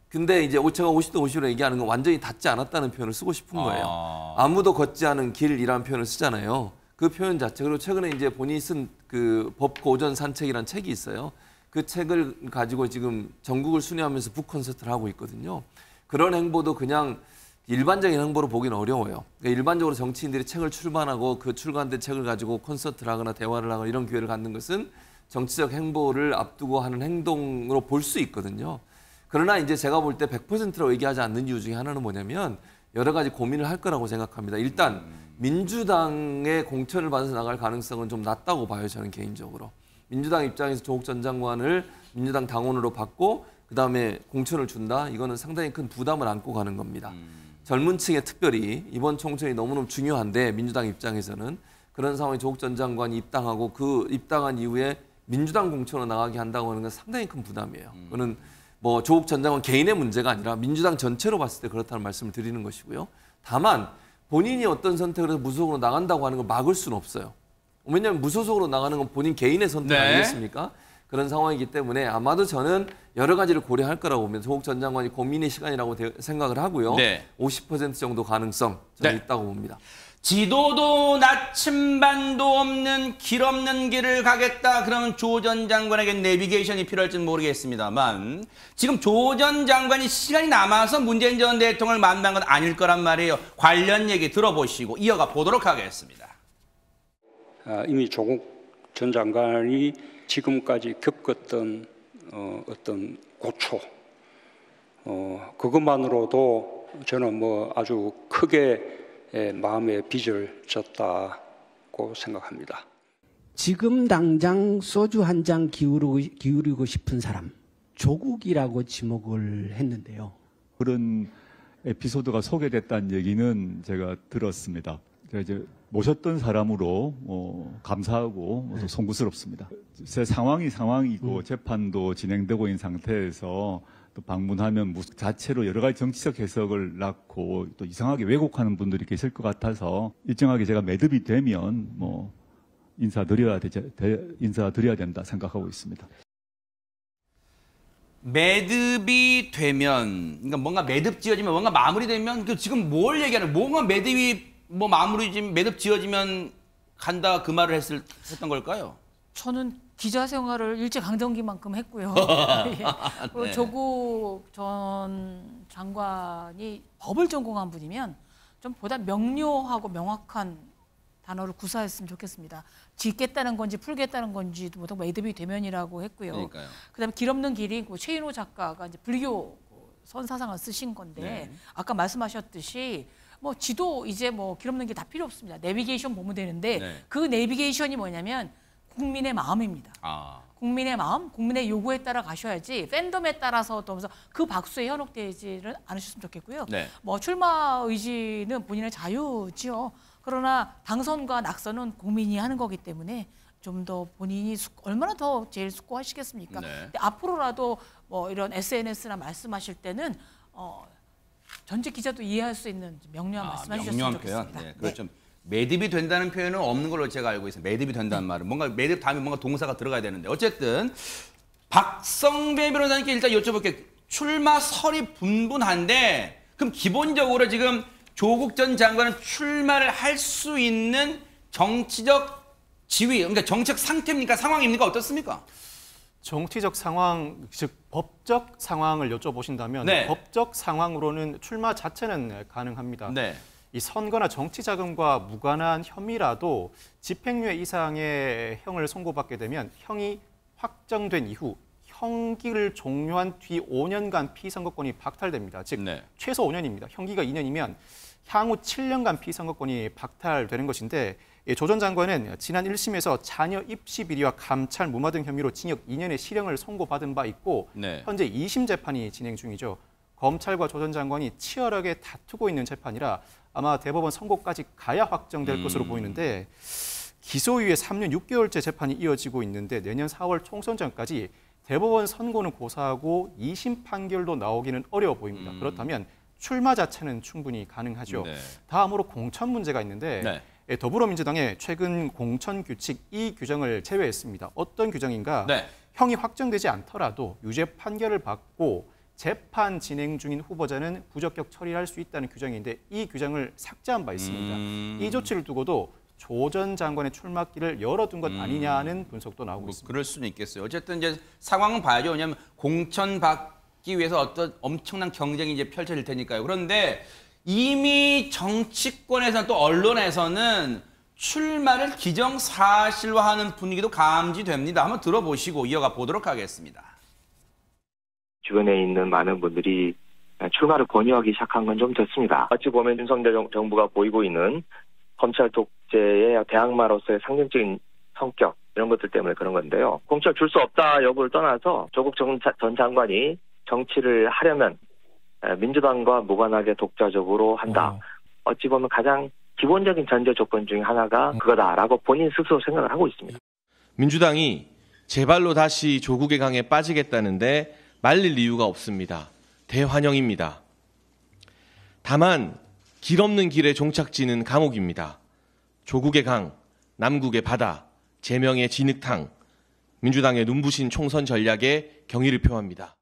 근데 이제 제가 50대 50으로 얘기하는 건 완전히 닿지 않았다는 표현을 쓰고 싶은 거예요. 아무도 걷지 않은 길이라는 표현을 쓰잖아요. 그 표현 자체. 그리고 최근에 이제 본인이 쓴 그 법 고전 산책이라는 책이 있어요. 그 책을 가지고 지금 전국을 순회하면서 북 콘서트를 하고 있거든요. 그런 행보도 그냥 일반적인 행보로 보기는 어려워요. 그러니까 일반적으로 정치인들이 책을 출간하고 그 출간된 책을 가지고 콘서트를 하거나 대화를 하거나 이런 기회를 갖는 것은 정치적 행보를 앞두고 하는 행동으로 볼 수 있거든요. 그러나 이제 제가 볼 때 100%라고 얘기하지 않는 이유 중에 하나는 뭐냐면 여러 가지 고민을 할 거라고 생각합니다. 일단 민주당의 공천을 받아서 나갈 가능성은 좀 낮다고 봐요, 저는 개인적으로. 민주당 입장에서 조국 전 장관을 민주당 당원으로 받고 그다음에 공천을 준다? 이거는 상당히 큰 부담을 안고 가는 겁니다. 젊은 층에 특별히 이번 총선이 너무너무 중요한데 민주당 입장에서는 그런 상황에 조국 전 장관이 입당하고 그 입당한 이후에 민주당 공천으로 나가게 한다고 하는 건 상당히 큰 부담이에요. 그거는 뭐 조국 전 장관 개인의 문제가 아니라 민주당 전체로 봤을 때 그렇다는 말씀을 드리는 것이고요. 다만 본인이 어떤 선택을 해서 무소속으로 나간다고 하는 걸 막을 수는 없어요. 왜냐하면 무소속으로 나가는 건 본인 개인의 선택 아니겠습니까? 그런 상황이기 때문에 아마도 저는 여러 가지를 고려할 거라고 보면 조국 전 장관이 고민의 시간이라고 생각을 하고요. 네. 50% 정도 가능성 저는 네. 있다고 봅니다. 지도도 나침반도 없는 길 없는 길을 가겠다. 그러면 조 전 장관에게 내비게이션이 필요할지는 모르겠습니다만 지금 조 전 장관이 시간이 남아서 문재인 전 대통령을 만난 건 아닐 거란 말이에요. 관련 얘기 들어보시고 이어가 보도록 하겠습니다. 이미 조국 전 장관이 지금까지 겪었던 어떤 고초, 그것만으로도 저는 뭐 아주 크게 마음의 빚을 졌다고 생각합니다. 지금 당장 소주 한 잔 기울이고 싶은 사람, 조국이라고 지목을 했는데요. 그런 에피소드가 소개됐다는 얘기는 제가 들었습니다. 제가 이제 모셨던 사람으로 감사하고 또 송구스럽습니다. 제 상황이고 재판도 진행되고 있는 상태에서 또 방문하면 자체로 여러 가지 정치적 해석을 낳고 또 이상하게 왜곡하는 분들이 계실 것 같아서 일정하게 제가 매듭이 되면 인사드려야 된다 생각하고 있습니다. 매듭이 되면, 그러니까 뭔가 매듭 지어지면, 뭔가 마무리되면, 지금 뭘 얘기하는, 뭔가 매듭이 매듭 지어지면 간다 그 말을 했던 걸까요? 저는 기자 생활을 일제강점기만큼 했고요. 네. 조국 전 장관이 법을 전공한 분이면 좀 보다 명료하고 명확한 단어를 구사했으면 좋겠습니다. 짓겠다는 건지 풀겠다는 건지도 보통 매듭이 되면이라고 했고요. 그러니까요. 그다음에 길 없는 길이 최인호 작가가 이제 불교 선사상을 쓰신 건데 네. 아까 말씀하셨듯이 뭐 지도 이제 뭐 길 없는 게 다 필요 없습니다. 내비게이션 보면 되는데 네. 그 내비게이션이 뭐냐면 국민의 마음입니다. 국민의 마음, 국민의 요구에 따라 가셔야지 팬덤에 따라서 또 그 박수에 현혹되지는 않으셨으면 좋겠고요. 네. 뭐 출마 의지는 본인의 자유지요. 그러나 당선과 낙선은 국민이 하는 거기 때문에 좀 더 본인이 얼마나 더 제일 숙고하시겠습니까? 네. 근데 앞으로라도 뭐 이런 SNS나 말씀하실 때는 전직 기자도 이해할 수 있는 명료한 말씀해 주셨으면 좋겠습니다. 네. 그렇죠. 매듭이 된다는 표현은 없는 걸로 제가 알고 있어요. 매듭이 된다는 말은 뭔가 매듭 다음에 뭔가 동사가 들어가야 되는데 어쨌든 박성배 변호사님께 일단 여쭤볼게요. 출마 설이 분분한데 그럼 기본적으로 지금 조국 전 장관은 출마를 할 수 있는 정치적 지위, 그러니까 정책 상태입니까? 상황입니까? 어떻습니까? 정치적 상황, 즉 법적 상황을 여쭤보신다면 네. 법적 상황으로는 출마 자체는 가능합니다. 네. 이 선거나 정치 자금과 무관한 혐의라도 집행유예 이상의 형을 선고받게 되면 형이 확정된 이후 형기를 종료한 뒤 5년간 피선거권이 박탈됩니다. 즉 네. 최소 5년입니다. 형기가 2년이면 향후 7년간 피선거권이 박탈되는 것인데 조 전 장관은 지난 1심에서 자녀 입시 비리와 감찰 무마 등 혐의로 징역 2년의 실형을 선고받은 바 있고 네. 현재 2심 재판이 진행 중이죠. 검찰과 조 전 장관이 치열하게 다투고 있는 재판이라 아마 대법원 선고까지 가야 확정될 것으로 보이는데 기소유예 3년 6개월째 재판이 이어지고 있는데 내년 4월 총선 전까지 대법원 선고는 고사하고 2심 판결도 나오기는 어려워 보입니다. 그렇다면 출마 자체는 충분히 가능하죠. 네. 다음으로 공천 문제가 있는데 네. 더불어민주당의 최근 공천 규칙 이 규정을 제외했습니다. 어떤 규정인가? 네. 형이 확정되지 않더라도 유죄 판결을 받고 재판 진행 중인 후보자는 부적격 처리할 수 있다는 규정인데 이 규정을 삭제한 바 있습니다. 이 조치를 두고도 조 전 장관의 출마길을 열어둔 것 아니냐는 분석도 나오고 있습니다. 그럴 수는 있겠어요. 어쨌든 이제 상황은 봐야죠. 왜냐하면 공천 받기 위해서 어떤 엄청난 경쟁이 이제 펼쳐질 테니까요. 그런데 이미 정치권에서는 또 언론에서는 출마를 기정사실화하는 분위기도 감지됩니다. 한번 들어보시고 이어가 보도록 하겠습니다. 주변에 있는 많은 분들이 출마를 권유하기 시작한 건 좀 됐습니다. 어찌 보면 윤석열 정부가 보이고 있는 검찰 독재의 대항마로서의 상징적인 성격 이런 것들 때문에 그런 건데요. 공천 줄 수 없다 여부를 떠나서 조국 전 장관이 정치를 하려면 민주당과 무관하게 독자적으로 한다. 어찌 보면 가장 기본적인 전제 조건 중에 하나가 그거다라고 본인 스스로 생각을 하고 있습니다. 민주당이 제발로 다시 조국의 강에 빠지겠다는데 말릴 이유가 없습니다. 대환영입니다. 다만 길 없는 길의 종착지는 감옥입니다. 조국의 강, 남국의 바다, 제명의 진흙탕, 민주당의 눈부신 총선 전략에 경의를 표합니다.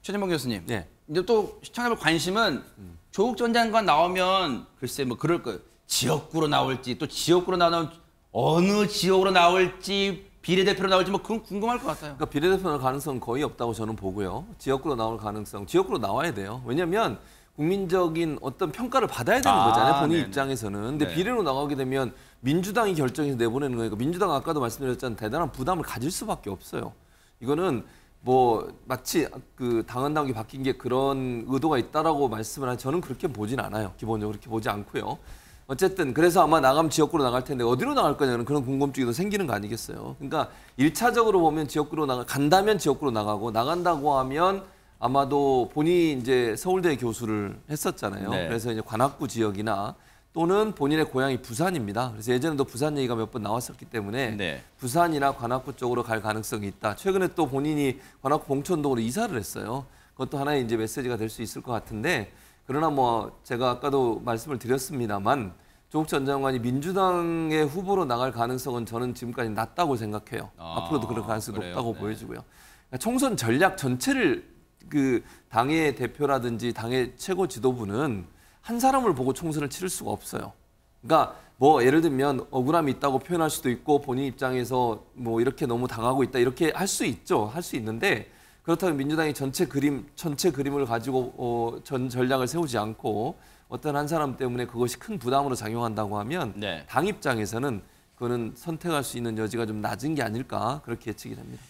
최진봉 교수님, 네. 이제 또 시청자들 관심은 조국 전 장관 나오면 글쎄 뭐 그럴 거 지역구로 나올지 또 지역구로 나오면 어느 지역으로 나올지 비례대표로 나올지 뭐 그건 궁금할 것 같아요. 그러니까 비례대표 나올 가능성 거의 없다고 저는 보고요. 지역구로 나올 가능성, 지역구로 나와야 돼요. 왜냐하면 국민적인 어떤 평가를 받아야 되는 거잖아요. 본인 입장에서는. 근데 네. 비례로 나가게 되면 민주당이 결정해서 내보내는 거니까 민주당 아까도 말씀드렸잖아요. 대단한 부담을 가질 수밖에 없어요. 이거는 뭐 마치 그 당헌당규 바뀐 게 그런 의도가 있다라고 말씀을 하는 저는 그렇게 보진 않아요. 기본적으로 그렇게 보지 않고요. 어쨌든 그래서 아마 나가면 지역구로 나갈 텐데 어디로 나갈 거냐는 그런 궁금증이 더 생기는 거 아니겠어요. 그러니까 1차적으로 보면 지역구로 간다면 지역구로 나가고 나간다고 하면 아마도 본인이 이제 서울대 교수를 했었잖아요. 네. 그래서 이제 관악구 지역이나 또는 본인의 고향이 부산입니다. 그래서 예전에도 부산 얘기가 몇 번 나왔었기 때문에 네. 부산이나 관악구 쪽으로 갈 가능성이 있다. 최근에 또 본인이 관악구 봉천동으로 이사를 했어요. 그것도 하나의 이제 메시지가 될 수 있을 것 같은데 그러나 뭐 제가 아까도 말씀을 드렸습니다만 조국 전 장관이 민주당의 후보로 나갈 가능성은 저는 지금까지 낮다고 생각해요. 앞으로도 그럴 가능성이 그래요? 높다고 네. 보여지고요. 그러니까 총선 전략 전체를 그 당의 대표라든지 당의 최고 지도부는 한 사람을 보고 총선을 치를 수가 없어요. 그러니까 뭐 예를 들면 억울함이 있다고 표현할 수도 있고 본인 입장에서 뭐 이렇게 너무 당하고 있다 이렇게 할 수 있죠. 할 수 있는데 그렇다면 민주당이 전체 그림을 가지고 전략을 세우지 않고 어떤 한 사람 때문에 그것이 큰 부담으로 작용한다고 하면 네. 당 입장에서는 그거는 선택할 수 있는 여지가 좀 낮은 게 아닐까 그렇게 예측이 됩니다.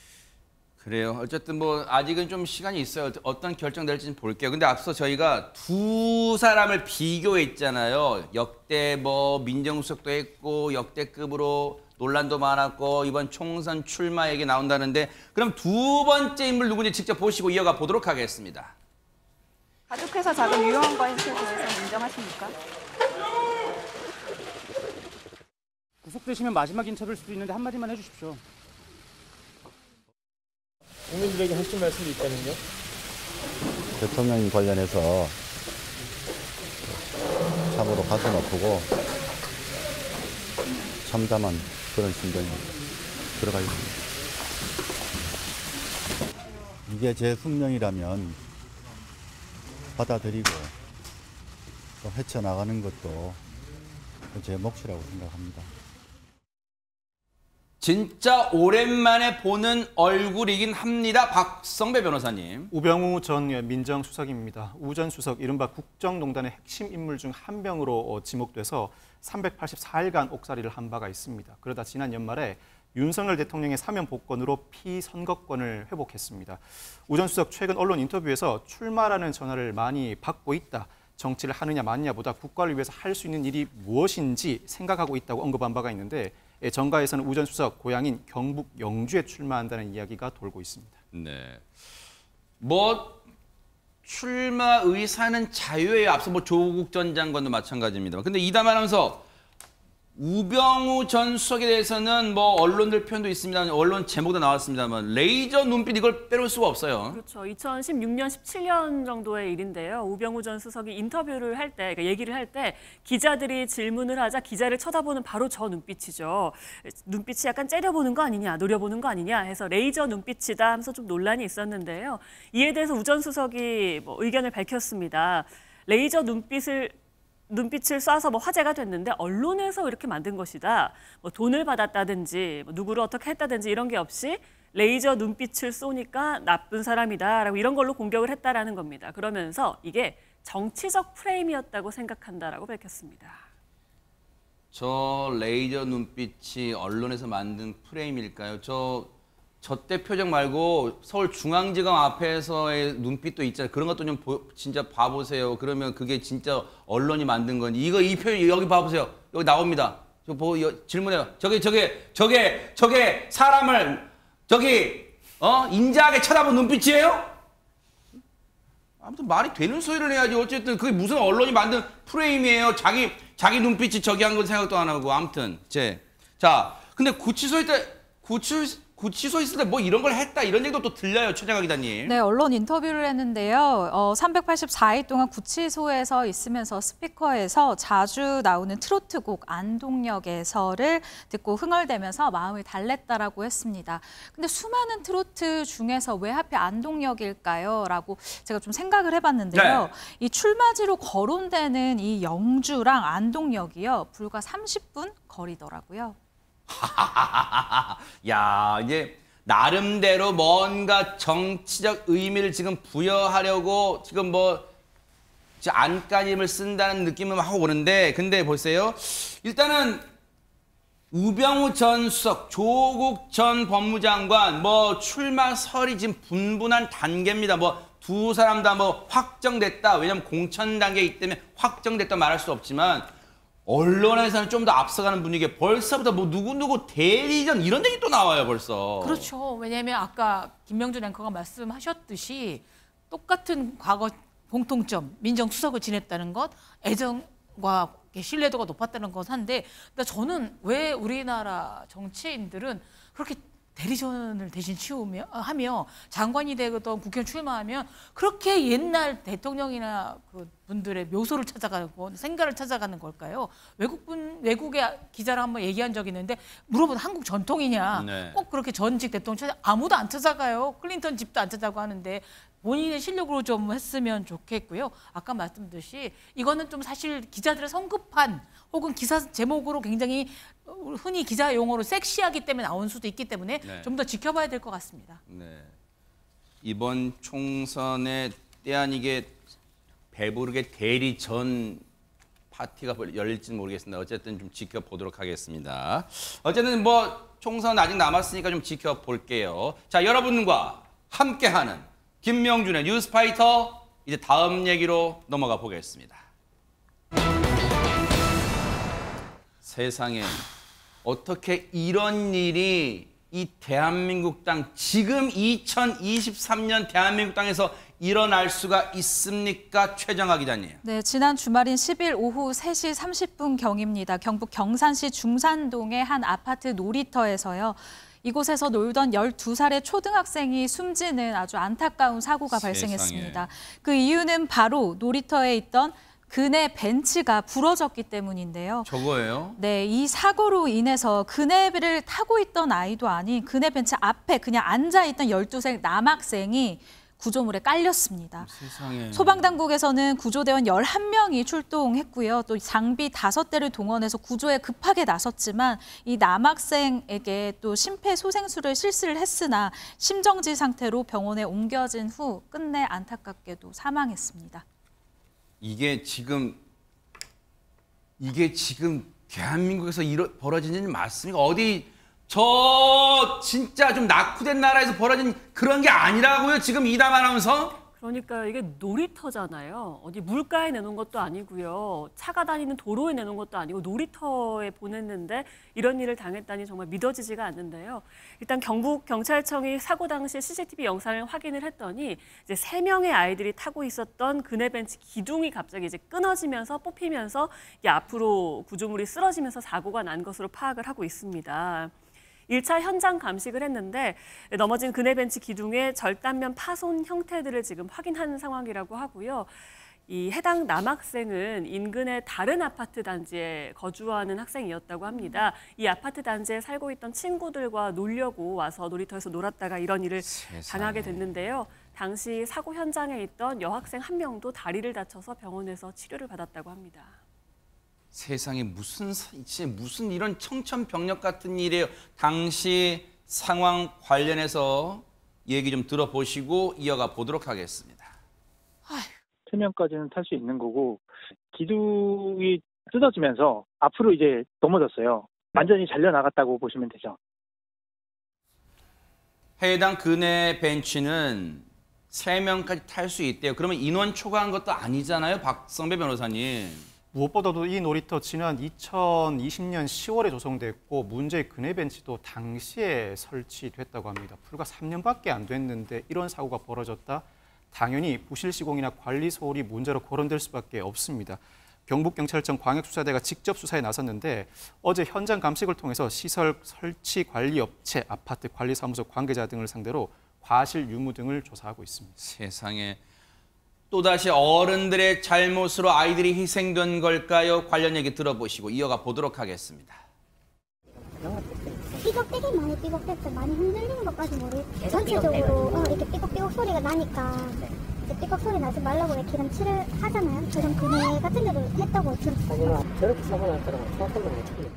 그래요. 어쨌든 뭐 아직은 좀 시간이 있어요. 어떤 결정될지는 볼게요. 근데 앞서 저희가 두 사람을 비교했잖아요. 역대 뭐 민정수석도 했고 역대급으로 논란도 많았고 이번 총선 출마 얘기 나온다는데 그럼 두 번째 인물 누군지 직접 보시고 이어가 보도록 하겠습니다. 가족회사 자금 유용한 거에 대해서 인정하십니까? 구속되시면 마지막 인터뷰일 수도 있는데 한마디만 해주십시오. 국민들에게 하실 말씀이 있다면요? 대통령 관련해서 참으로 가슴 아프고 참담한 그런 심정이 들어가 있습니다. 이게 제 숙명이라면 받아들이고 또 헤쳐나가는 것도 제 몫이라고 생각합니다. 진짜 오랜만에 보는 얼굴이긴 합니다. 박성배 변호사님. 우병우 전 민정수석입니다. 우 전 수석 이른바 국정농단의 핵심 인물 중 한 명으로 지목돼서 384일간 옥살이를 한 바가 있습니다. 그러다 지난 연말에 윤석열 대통령의 사면 복권으로 피선거권을 회복했습니다. 우 전 수석 최근 언론 인터뷰에서 출마라는 전화를 많이 받고 있다. 정치를 하느냐 마느냐보다 국가를 위해서 할 수 있는 일이 무엇인지 생각하고 있다고 언급한 바가 있는데 정가에서는 우 전 수석 고향인 경북 영주에 출마한다는 이야기가 돌고 있습니다. 네. 뭐 출마 의사는 자유예요. 앞서 뭐 조국 전 장관도 마찬가지입니다. 근데 이담하면서 우병우 전 수석에 대해서는 뭐 언론들 표현도 있습니다. 언론 제목도 나왔습니다만 레이저 눈빛 이걸 빼놓을 수가 없어요. 그렇죠. 2016년, 17년 정도의 일인데요. 우병우 전 수석이 인터뷰를 할 때, 그러니까 얘기를 할 때 기자들이 질문을 하자 기자를 쳐다보는 바로 저 눈빛이죠. 눈빛이 약간 째려보는 거 아니냐, 노려보는 거 아니냐 해서 레이저 눈빛이다 하면서 좀 논란이 있었는데요. 이에 대해서 우 전 수석이 뭐 의견을 밝혔습니다. 레이저 눈빛을 쏴서 뭐 화제가 됐는데 언론에서 이렇게 만든 것이다. 뭐 돈을 받았다든지 뭐 누구를 어떻게 했다든지 이런 게 없이 레이저 눈빛을 쏘니까 나쁜 사람이다라고 이런 걸로 공격을 했다라는 겁니다. 그러면서 이게 정치적 프레임이었다고 생각한다라고 밝혔습니다. 저 레이저 눈빛이 언론에서 만든 프레임일까요? 저 때 표정 말고 서울중앙지검 앞에서의 눈빛도 있잖아요. 그런 것도 좀 진짜 봐보세요. 그러면 그게 진짜 언론이 만든 건지. 이 표현 여기 봐보세요. 여기 나옵니다. 질문해요. 저게 사람을 인자하게 쳐다본 눈빛이에요? 아무튼 말이 되는 소리를 해야지. 어쨌든 그게 무슨 언론이 만든 프레임이에요. 자기 눈빛이 저기 한 건 생각도 안 하고. 아무튼 자 근데 구치소 있을 때 뭐 이런 걸 했다 이런 얘기도 또 들려요. 최재가 기자님. 네, 언론 인터뷰를 했는데요. 384일 동안 구치소에서 있으면서 스피커에서 자주 나오는 트로트곡 안동역에서를 듣고 흥얼대면서 마음을 달랬다라고 했습니다. 근데 수많은 트로트 중에서 왜 하필 안동역일까요? 라고 제가 좀 생각을 해봤는데요. 네. 이 출마지로 거론되는 이 영주랑 안동역이요. 불과 30분 거리더라고요. 야, 이제 나름대로 뭔가 정치적 의미를 지금 부여하려고 지금 안간힘을 쓴다는 느낌을 하고 오는데, 근데 보세요. 일단은 우병우 전 수석, 조국 전 법무장관 출마설이 지금 분분한 단계입니다. 두 사람 다 확정됐다. 왜냐면 공천 단계이기 때문에 확정됐다 말할 수 없지만 언론에서는 좀 더 앞서가는 분위기에 벌써부터 누구 대리전 이런 얘기 또 나와요, 벌써. 그렇죠. 왜냐하면 아까 김명준 앵커가 말씀하셨듯이 똑같은 과거 공통점, 민정수석을 지냈다는 것, 애정과 신뢰도가 높았다는 것 한데, 저는 왜 우리나라 정치인들은 그렇게 대리전을 대신 하며 장관이 되거든 국회의원 출마하면 그렇게 옛날 대통령이나 그 분들의 묘소를 찾아가고 생가를 찾아가는 걸까요? 외국의 기자랑 한번 얘기한 적이 있는데 물어보면 한국 전통이냐? 네. 꼭 그렇게 전직 대통령 아무도 안 찾아가요. 클린턴 집도 안 찾아가고 하는데 본인의 실력으로 좀 했으면 좋겠고요. 아까 말씀드렸듯이 이거는 좀 사실 기자들의 성급한 혹은 기사 제목으로 굉장히 흔히 기자 용어로 섹시하기 때문에 나온 수도 있기 때문에 네. 좀 더 지켜봐야 될 것 같습니다. 네. 이번 총선에 때 아니게 배부르게 대리전 파티가 열릴지는 모르겠습니다. 어쨌든 좀 지켜보도록 하겠습니다. 어쨌든 총선 아직 남았으니까 좀 지켜볼게요. 자, 여러분과 함께하는 김명준의 뉴스파이터, 이제 다음 얘기로 넘어가 보겠습니다. 세상에 어떻게 이런 일이 이 대한민국 땅, 지금 2023년 대한민국 땅에서 일어날 수가 있습니까? 최정아 기자님. 네, 지난 주말인 10일 오후 3시 30분경입니다. 경북 경산시 중산동의 한 아파트 놀이터에서요. 이곳에서 놀던 12살의 초등학생이 숨지는 아주 안타까운 사고가 발생했습니다. 그 이유는 바로 놀이터에 있던 그네 벤츠가 부러졌기 때문인데요. 저거예요? 네, 이 사고로 인해서 그네를 타고 있던 아이도 아닌 그네 벤츠 앞에 그냥 앉아있던 12살 남학생이 구조물에 깔렸습니다. 세상에. 소방당국에서는 구조대원 11명이 출동했고요. 또 장비 5대를 동원해서 구조에 급하게 나섰지만 이 남학생에게 또 심폐소생술을 실시를 했으나 심정지 상태로 병원에 옮겨진 후 끝내 안타깝게도 사망했습니다. 이게 지금 대한민국에서 벌어진 일 맞습니까? 어디 진짜 좀 낙후된 나라에서 벌어진 그런 게 아니라고요? 지금 이담 아나운서? 그러니까 이게 놀이터잖아요. 어디 물가에 내놓은 것도 아니고요. 차가 다니는 도로에 내놓은 것도 아니고 놀이터에 보냈는데 이런 일을 당했다니 정말 믿어지지가 않는데요. 일단 경북경찰청이 사고 당시 CCTV 영상을 확인을 했더니 이제 3명의 아이들이 타고 있었던 그네벤치 기둥이 갑자기 이제 끊어지면서 뽑히면서 이 앞으로 구조물이 쓰러지면서 사고가 난 것으로 파악을 하고 있습니다. 1차 현장 감식을 했는데 넘어진 그네벤치 기둥의 절단면 파손 형태들을 지금 확인한 상황이라고 하고요. 이 해당 남학생은 인근의 다른 아파트 단지에 거주하는 학생이었다고 합니다. 이 아파트 단지에 살고 있던 친구들과 놀려고 와서 놀이터에서 놀았다가 이런 일을 당하게 됐는데요. 당시 사고 현장에 있던 여학생 1명도 다리를 다쳐서 병원에서 치료를 받았다고 합니다. 세상에 무슨 이런 청천벽력 같은 일이에요. 당시 상황 관련해서 얘기 좀 들어보시고 이어가 보도록 하겠습니다. 3명까지는 탈 수 있는 거고 기둥이 뜯어지면서 앞으로 이제 넘어졌어요. 완전히 잘려나갔다고 보시면 되죠. 해당 그네 벤치는 3명까지 탈 수 있대요. 그러면 인원 초과한 것도 아니잖아요, 박성배 변호사님. 무엇보다도 이 놀이터 지난 2020년 10월에 조성됐고 문제의 그네벤치도 당시에 설치됐다고 합니다. 불과 3년밖에 안 됐는데 이런 사고가 벌어졌다? 당연히 부실 시공이나 관리 소홀이 문제로 거론될 수밖에 없습니다. 경북경찰청 광역수사대가 직접 수사에 나섰는데 어제 현장 감식을 통해서 시설 설치 관리 업체, 아파트 관리사무소 관계자 등을 상대로 과실 유무 등을 조사하고 있습니다. 세상에. 또다시 어른들의 잘못으로 아이들이 희생된 걸까요? 관련 얘기 들어보시고 이어가 보도록 하겠습니다. 삐걱대기 많이 삐걱댔죠. 많이 흔들리는 것까지 모르겠어요. 전체적으로 이렇게 삐걱삐걱 소리가 나니까 이제 삐걱 소리 나지 말라고 왜 기름칠을 하잖아요. 그런 그네 같은 데도 했다고 들었어요. 저렇게 사고 날 거라고 생각한 건 어떻게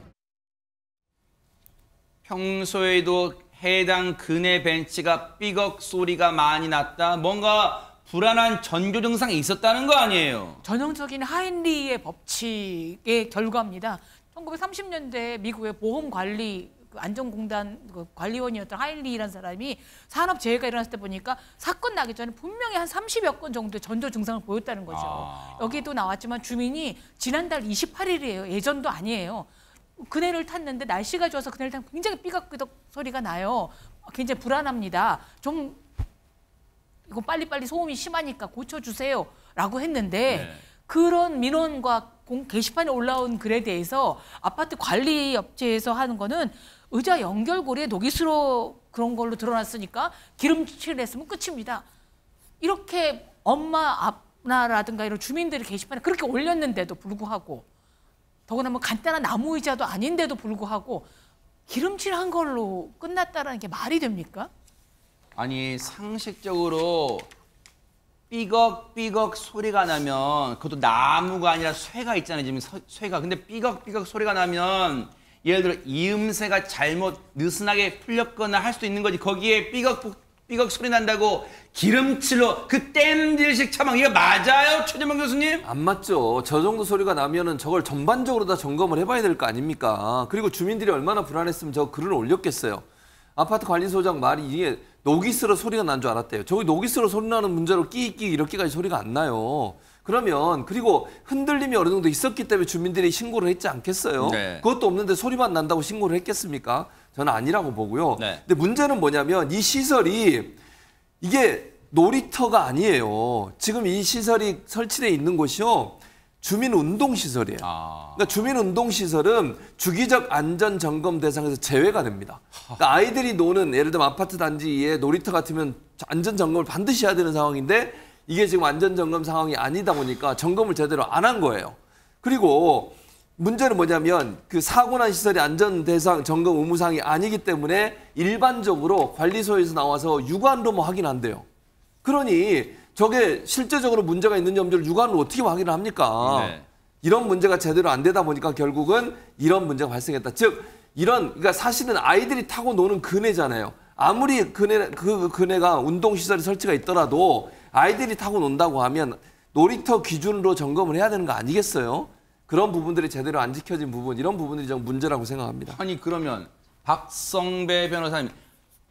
평소에도 해당 그네 벤치가 삐걱 소리가 많이 났다? 뭔가 불안한 전조 증상이 있었다는 거 아니에요? 전형적인 하인리의 법칙의 결과입니다. 1930년대 미국의 보험관리 안전공단 관리원이었던 하인리라는 사람이 산업재해가 일어났을 때 보니까 사건 나기 전에 분명히 한 30여 건 정도의 전조 증상을 보였다는 거죠. 여기도 나왔지만 주민이 지난달 28일이에요. 예전도 아니에요. 그네를 탔는데 날씨가 좋아서 그네를 타면 굉장히 삐걱삐걱 소리가 나요. 굉장히 불안합니다. 좀 이거 빨리빨리 소음이 심하니까 고쳐주세요 라고 했는데 그런 민원과 게시판에 올라온 글에 대해서 아파트 관리 업체에서 하는 거는 의자 연결고리에 녹이스로 그런 걸로 드러났으니까 기름칠을 했으면 끝입니다. 이렇게 엄마라든가 이런 주민들이 게시판에 그렇게 올렸는데도 불구하고 더구나 뭐 간단한 나무 의자도 아닌데도 불구하고 기름칠한 걸로 끝났다는 게 말이 됩니까? 아니 상식적으로 삐걱삐걱 소리가 나면 그것도 나무가 아니라 쇠가 있잖아요. 지금 쇠가. 근데 삐걱삐걱 소리가 나면 예를 들어 이음새가 잘못 느슨하게 풀렸거나 할 수도 있는 거지. 거기에 삐걱삐걱 소리 난다고 기름칠로 그 땜질식 처방 이거 맞아요? 최재명 교수님? 안 맞죠. 저 정도 소리가 나면은 저걸 전반적으로 다 점검을 해봐야 될 거 아닙니까? 그리고 주민들이 얼마나 불안했으면 저 글을 올렸겠어요. 아파트 관리소장 말이 이게 녹이스러 소리가 난 줄 알았대요. 저기 녹이스러 소리 나는 문제로 끼익끼익 이렇게까지 소리가 안 나요. 그러면 그리고 흔들림이 어느 정도 있었기 때문에 주민들이 신고를 했지 않겠어요? 네. 그것도 없는데 소리만 난다고 신고를 했겠습니까? 저는 아니라고 보고요. 네. 근데 문제는 뭐냐면 이 시설이 이게 놀이터가 아니에요. 지금 이 시설이 설치되어 있는 곳이요. 주민운동시설이에요. 그러니까 주민운동시설은 주기적 안전점검 대상에서 제외가 됩니다. 그러니까 아이들이 노는 예를 들면 아파트 단지에 놀이터 같으면 안전점검을 반드시 해야 되는 상황인데 이게 지금 안전점검 상황이 아니다 보니까 점검을 제대로 안 한 거예요. 그리고 문제는 뭐냐면 그 사고 난 시설이 안전 대상 점검 의무사항이 아니기 때문에 일반적으로 관리소에서 나와서 육안로 뭐 확인 안 돼요. 그러니 저게 실제적으로 문제가 있는 점들을 육안으로 어떻게 확인을 합니까? 네. 이런 문제가 제대로 안 되다 보니까 결국은 이런 문제가 발생했다. 즉 그러니까 사실은 아이들이 타고 노는 그네잖아요. 아무리 그 그네가 운동시설이 설치가 있더라도 아이들이 타고 논다고 하면 놀이터 기준으로 점검을 해야 되는 거 아니겠어요? 그런 부분들이 제대로 안 지켜진 부분, 이런 부분들이 좀 문제라고 생각합니다. 아니 그러면 박성배 변호사님,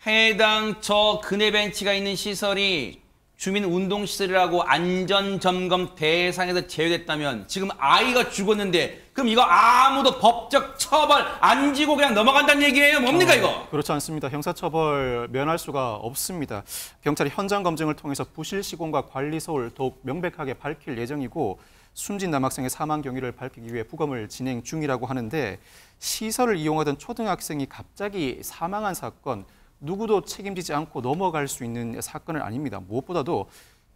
해당 저 그네 벤치가 있는 시설이 주민 운동시설이라고 안전점검 대상에서 제외됐다면 지금 아이가 죽었는데 그럼 이거 아무도 법적 처벌 안 지고 그냥 넘어간다는 얘기예요? 뭡니까 이거? 그렇지 않습니다. 형사처벌 면할 수가 없습니다. 경찰이 현장 검증을 통해서 부실 시공과 관리 소홀 더욱 명백하게 밝힐 예정이고 숨진 남학생의 사망 경위를 밝히기 위해 부검을 진행 중이라고 하는데 시설을 이용하던 초등학생이 갑자기 사망한 사건, 누구도 책임지지 않고 넘어갈 수 있는 사건은 아닙니다. 무엇보다도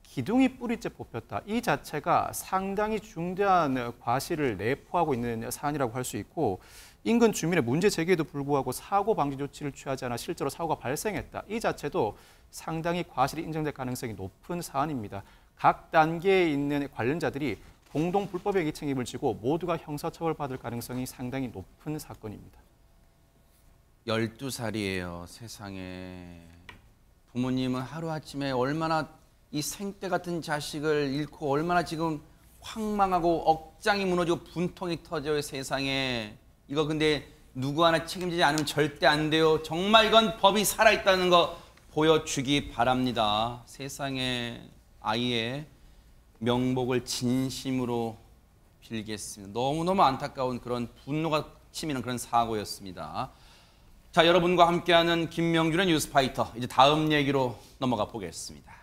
기둥이 뿌리째 뽑혔다. 이 자체가 상당히 중대한 과실을 내포하고 있는 사안이라고 할 수 있고 인근 주민의 문제 제기에도 불구하고 사고 방지 조치를 취하지 않아 실제로 사고가 발생했다. 이 자체도 상당히 과실이 인정될 가능성이 높은 사안입니다. 각 단계에 있는 관련자들이 공동 불법행위 책임을 지고 모두가 형사처벌받을 가능성이 상당히 높은 사건입니다. 12살이에요, 세상에. 부모님은 하루아침에 얼마나 이 생떼 같은 자식을 잃고 얼마나 지금 황망하고 억장이 무너지고 분통이 터져요, 세상에. 이거 근데 누구 하나 책임지지 않으면 절대 안 돼요. 정말 이건 법이 살아있다는 거 보여주기 바랍니다. 세상에 아이의 명복을 진심으로 빌겠습니다. 너무너무 안타까운 그런 분노가 치미는 그런 사고였습니다. 자, 여러분과 함께하는 김명준의 뉴스파이터, 이제 다음 얘기로 넘어가 보겠습니다.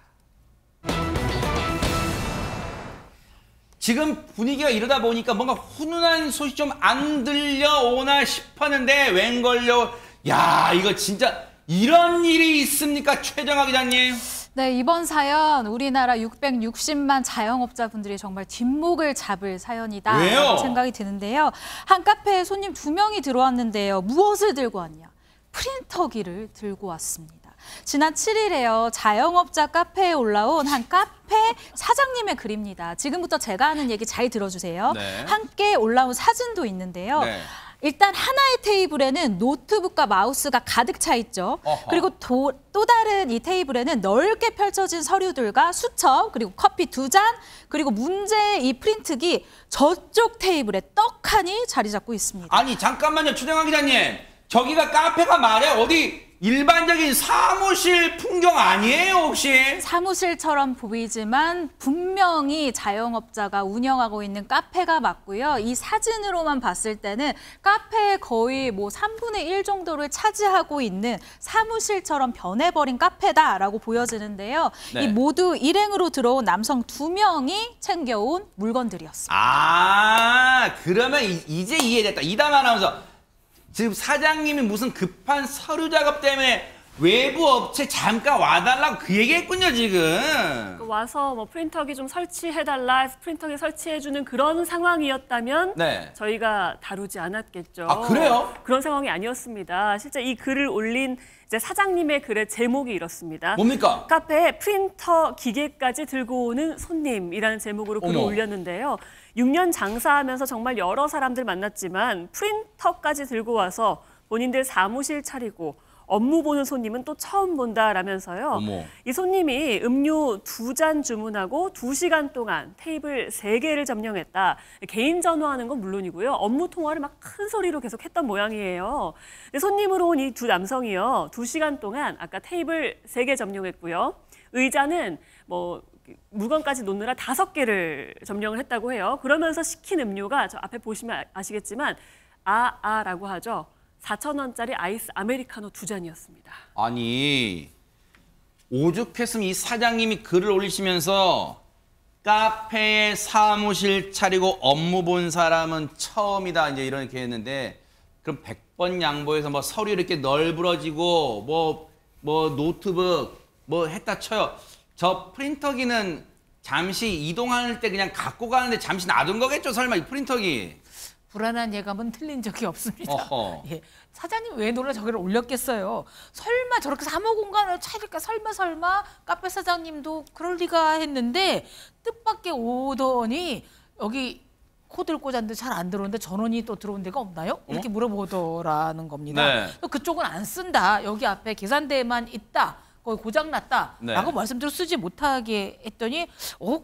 지금 분위기가 이러다 보니까 뭔가 훈훈한 소식 좀 안 들려오나 싶었는데 웬걸요? 야, 이거 진짜 이런 일이 있습니까? 최정아 기자님. 네, 이번 사연 우리나라 660만 자영업자분들이 정말 뒷목을 잡을 사연이다. 왜요? 생각이 드는데요. 한 카페에 손님 2명이 들어왔는데요. 무엇을 들고 왔냐? 프린터기를 들고 왔습니다. 지난 7일에요. 자영업자 카페에 올라온 한 카페 사장님의 글입니다. 지금부터 제가 하는 얘기 잘 들어주세요. 네. 함께 올라온 사진도 있는데요. 네. 일단 하나의 테이블에는 노트북과 마우스가 가득 차 있죠. 어허. 그리고 또 다른 이 테이블에는 넓게 펼쳐진 서류들과 수첩, 그리고 커피 2잔, 그리고 문제의 이 프린트기 저쪽 테이블에 떡하니 자리 잡고 있습니다. 아니 잠깐만요, 최정아 기자님. 저기가 카페가 말이야 어디 일반적인 사무실 풍경 아니에요 혹시? 사무실처럼 보이지만 분명히 자영업자가 운영하고 있는 카페가 맞고요. 이 사진으로만 봤을 때는 카페의 거의 3분의 1 정도를 차지하고 있는 사무실처럼 변해버린 카페다라고 보여지는데요. 네. 이 모두 일행으로 들어온 남성 2명이 챙겨온 물건들이었습니다. 아, 그러면 이제 이해됐다. 이담 아나운서. 지금 사장님이 무슨 급한 서류 작업 때문에 외부 업체 잠깐 와달라고 그 얘기했군요, 지금. 와서 프린터기 좀 설치해달라, 프린터기 설치해주는 그런 상황이었다면 네. 저희가 다루지 않았겠죠. 아, 그래요? 그런 상황이 아니었습니다. 실제 이 글을 올린 이제 사장님의 글의 제목이 이렇습니다. 뭡니까? 카페에 프린터 기계까지 들고 오는 손님이라는 제목으로 글을 어머. 올렸는데요. 6년 장사하면서 정말 여러 사람들 만났지만 프린터까지 들고 와서 본인들 사무실 차리고 업무 보는 손님은 또 처음 본다라면서요. 어머. 이 손님이 음료 2잔 주문하고 2시간 동안 테이블 3개를 점령했다. 개인 전화하는 건 물론이고요. 업무 통화를 막 큰 소리로 계속 했던 모양이에요. 손님으로 온 이 두 남성이요. 2시간 동안 아까 테이블 3개 점령했고요. 의자는 물건까지 놓느라 5개를 점령을 했다고 해요. 그러면서 시킨 음료가 저 앞에 보시면 아시겠지만 라고 하죠. 4,000원짜리 아이스 아메리카노 2잔이었습니다. 아니, 오죽했으면 이 사장님이 글을 올리시면서 카페에 사무실 차리고 업무 본 사람은 처음이다 이제 이렇게 했는데 그럼 100번 양보해서 서류 이렇게 널브러지고 노트북 했다 쳐요. 저 프린터기는 잠시 이동할 때 그냥 갖고 가는데 잠시 놔둔 거겠죠? 설마 이 프린터기. 불안한 예감은 틀린 적이 없습니다. 예. 사장님 왜 놀라 저기를 올렸겠어요. 설마 저렇게 사무공간을 차릴까? 설마 카페 사장님도 그럴 리가 했는데 뜻밖의 오더니 여기 코드를 꽂았는데 잘 안 들어오는데 전원이 또 들어온 데가 없나요? 이렇게 물어보더라는 겁니다. 네. 또 그쪽은 안 쓴다. 여기 앞에 계산대에만 있다. 거기 고장났다. 네. 라고 말씀드려 쓰지 못하게 했더니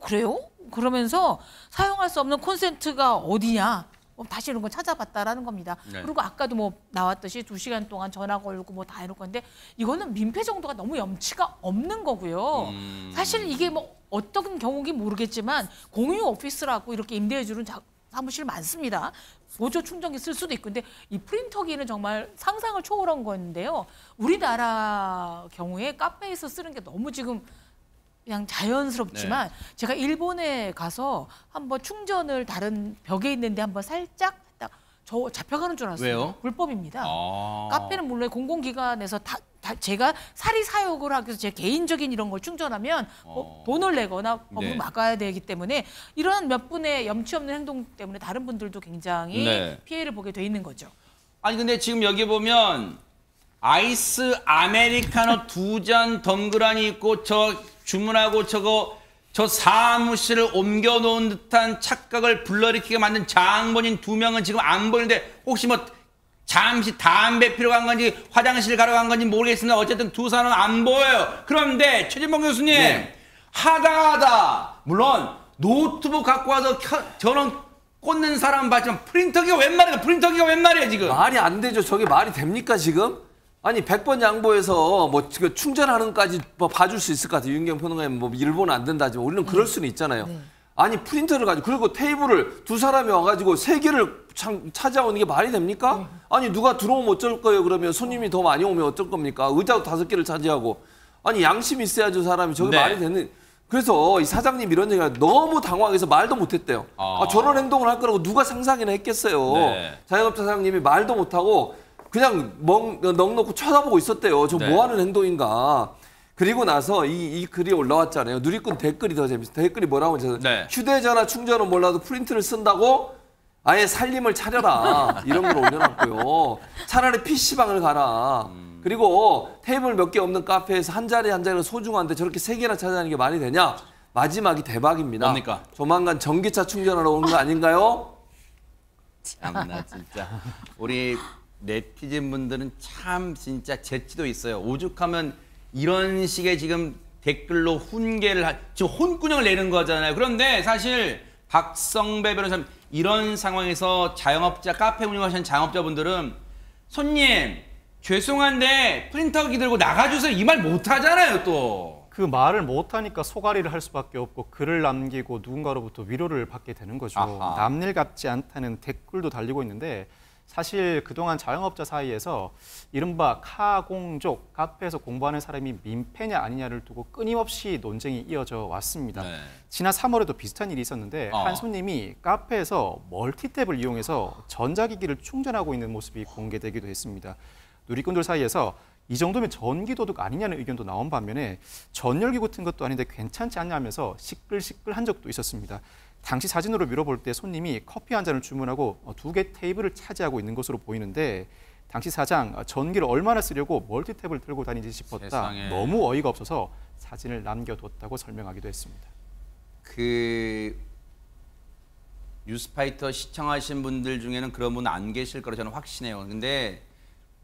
그래요? 그러면서 사용할 수 없는 콘센트가 어디냐? 다시 이런 거 찾아봤다라는 겁니다. 네. 그리고 아까도 뭐 나왔듯이 2시간 동안 전화 걸고 뭐 다 해놓을 건데 이거는 민폐 정도가 너무 염치가 없는 거고요. 사실 이게 뭐 어떤 경우인지 모르겠지만 공유 오피스라고 이렇게 임대해주는 사무실 많습니다. 보조 충전기 쓸 수도 있고 근데 이 프린터기는 정말 상상을 초월한 건데요. 우리나라 경우에 카페에서 쓰는 게 너무 지금 그냥 자연스럽지만 제가 일본에 가서 한번 충전을 다른 벽에 있는데 한번 살짝 딱 저 잡혀가는 줄 알았어요. 왜요? 불법입니다. 카페는 물론 공공기관에서 다 제가 사리 사욕을 하기 위해서 제 개인적인 이런 걸 충전하면 돈을 내거나 법으로 막아야 되기 때문에 이런 몇 분의 염치 없는 행동 때문에 다른 분들도 굉장히 피해를 보게 돼 있는 거죠. 아니 근데 지금 여기 보면 아이스 아메리카노 2잔 덩그러니 있고 저 주문하고 저 사무실을 옮겨놓은 듯한 착각을 불러일으키게 만든 장본인 2명은 지금 안 보이는데 혹시 뭐 잠시 담배 피러 간 건지 화장실 가러 간 건지 모르겠습니다. 어쨌든 두 사람은 안 보여요. 그런데 최진봉 교수님 하다 물론 노트북 갖고 와서 전원 꽂는 사람은 봤지만 프린터기가 웬 말이야? 프린터기가 웬 말이야 지금? 말이 안 되죠. 저게 말이 됩니까 지금? 아니 100번 양보해서 뭐 충전하는 것까지 뭐 봐줄 수 있을 것 같아요. 윤경 평론가님 뭐 일본 안 된다지만 우리는 그럴 수는 있잖아요. 아니 프린터를 가지고 그리고 테이블을 두 사람이 와가지고 3개를 찾아오는 게 말이 됩니까? 아니 누가 들어오면 어쩔 거예요. 그러면 손님이 더 많이 오면 어쩔 겁니까? 의자도 5개를 차지하고 아니 양심이 있어야죠 사람이. 저게 말이 되는. 그래서 이 사장님 이런 얘기가 너무 당황해서 말도 못했대요. 저런 행동을 할 거라고 누가 상상이나 했겠어요. 자영업자 사장님이 말도 못하고 그냥 넋놓고 쳐다보고 있었대요. 저 뭐 하는 행동인가. 그리고 나서 이 글이 올라왔잖아요. 누리꾼 댓글이 더 재밌어요. 댓글이 뭐라고 하죠? 휴대전화 충전은 몰라도 프린트를 쓴다고? 아예 살림을 차려라. 이런 걸 올려놨고요. 차라리 PC방을 가라. 그리고 테이블 몇 개 없는 카페에서 한 자리 한 자리가 소중한데 저렇게 3개나 찾아다니는 게 말이 되냐? 마지막이 대박입니다. 뭡니까? 조만간 전기차 충전하러 오는 거 아닌가요? 참나 진짜. 우리 네티즌 분들은 참 진짜 재치도 있어요. 오죽하면 이런 식의 지금 댓글로 지금 혼꾸녕을 내는 거잖아요. 그런데 사실 박성배 변호사님 이런 상황에서 자영업자 카페 운영하시는 자영업자분들은 손님 죄송한데 프린터기 들고 나가주세요 이 말 못하잖아요. 또 그 말을 못하니까 소가리를 할 수밖에 없고 글을 남기고 누군가로부터 위로를 받게 되는 거죠. 남일 같지 않다는 댓글도 달리고 있는데 사실 그동안 자영업자 사이에서 이른바 카공족, 카페에서 공부하는 사람이 민폐냐 아니냐를 두고 끊임없이 논쟁이 이어져 왔습니다. 지난 3월에도 비슷한 일이 있었는데 한 손님이 카페에서 멀티탭을 이용해서 전자기기를 충전하고 있는 모습이 공개되기도 했습니다. 누리꾼들 사이에서 이 정도면 전기도둑 아니냐는 의견도 나온 반면에 전열기 같은 것도 아닌데 괜찮지 않냐면서 시끌시끌한 적도 있었습니다. 당시 사진으로 밀어볼 때 손님이 커피 한 잔을 주문하고 2개 테이블을 차지하고 있는 것으로 보이는데 당시 사장 전기를 얼마나 쓰려고 멀티탭을 들고 다니지 싶었다. 세상에. 너무 어이가 없어서 사진을 남겨뒀다고 설명하기도 했습니다. 그 뉴스파이터 시청하신 분들 중에는 그런 분 안 계실 거라 저는 확신해요. 근데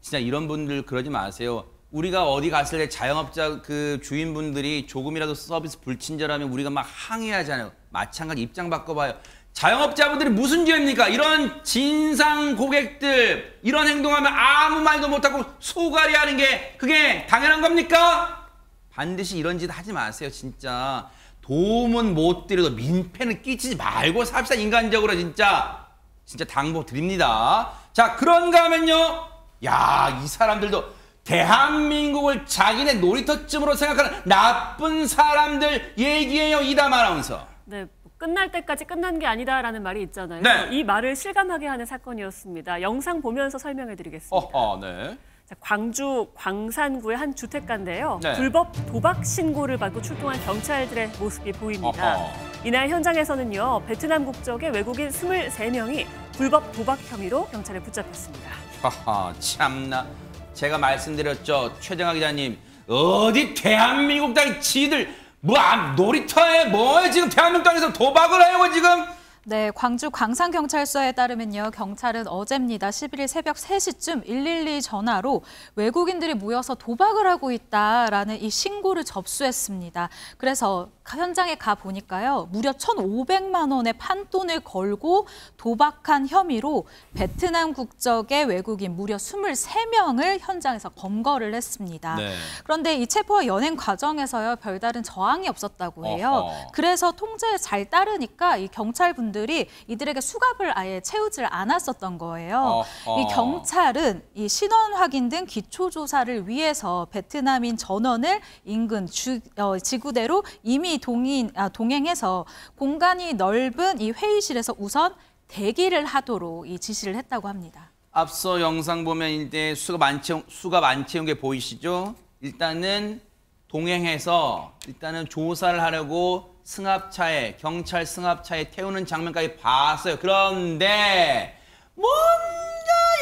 진짜 이런 분들 그러지 마세요. 우리가 어디 갔을 때 자영업자 그 주인분들이 조금이라도 서비스 불친절하면 우리가 막 항의하잖아요. 마찬가지 입장 바꿔봐요. 자영업자분들이 무슨 죄입니까? 이런 진상 고객들 이런 행동하면 아무 말도 못하고 소갈이 하는 게 그게 당연한 겁니까? 반드시 이런 짓 하지 마세요. 진짜 도움은 못 드려도 민폐는 끼치지 말고 삽시다. 인간적으로 진짜 당부 드립니다. 자, 그런가 하면요. 야, 이 사람들도 대한민국을 자기네 놀이터쯤으로 생각하는 나쁜 사람들 얘기해요. 이담 아나운서. 네, 끝날 때까지 끝난 게 아니다라는 말이 있잖아요. 네. 이 말을 실감하게 하는 사건이었습니다. 영상 보면서 설명해드리겠습니다. 네. 자, 광주 광산구의 한 주택가인데요. 네. 불법 도박 신고를 받고 출동한 경찰들의 모습이 보입니다. 이날 현장에서는요, 베트남 국적의 외국인 23명이 불법 도박 혐의로 경찰에 붙잡혔습니다. 하하, 참나. 제가 말씀드렸죠. 최정아 기자님. 어디 대한민국 땅 지들 뭐 놀이터에 뭐에 지금 대한민국 땅에서 도박을 하려고 지금. 네, 광주 광산경찰서에 따르면요. 경찰은 어제입니다. 11일 새벽 3시쯤 112 전화로 외국인들이 모여서 도박을 하고 있다라는 이 신고를 접수했습니다. 그래서 현장에 가 보니까요. 무려 1,500만 원의 판돈을 걸고 도박한 혐의로 베트남 국적의 외국인 무려 23명을 현장에서 검거를 했습니다. 네. 그런데 이 체포와 연행 과정에서요. 별다른 저항이 없었다고 해요. 그래서 통제에 잘 따르니까 이 경찰분들이 이들에게 수갑을 아예 채우질 않았었던 거예요. 이 경찰은 이 신원 확인 등 기초 조사를 위해서 베트남인 전원을 인근 지구대로 이미 동행해서 공간이 넓은 이 회의실에서 우선 대기를 하도록 이 지시를 했다고 합니다. 앞서 영상 보면 이제 수갑 안 채운 게 보이시죠? 일단은 동행해서 일단은 조사를 하려고 승합차에 경찰 승합차에 태우는 장면까지 봤어요. 그런데 뭔가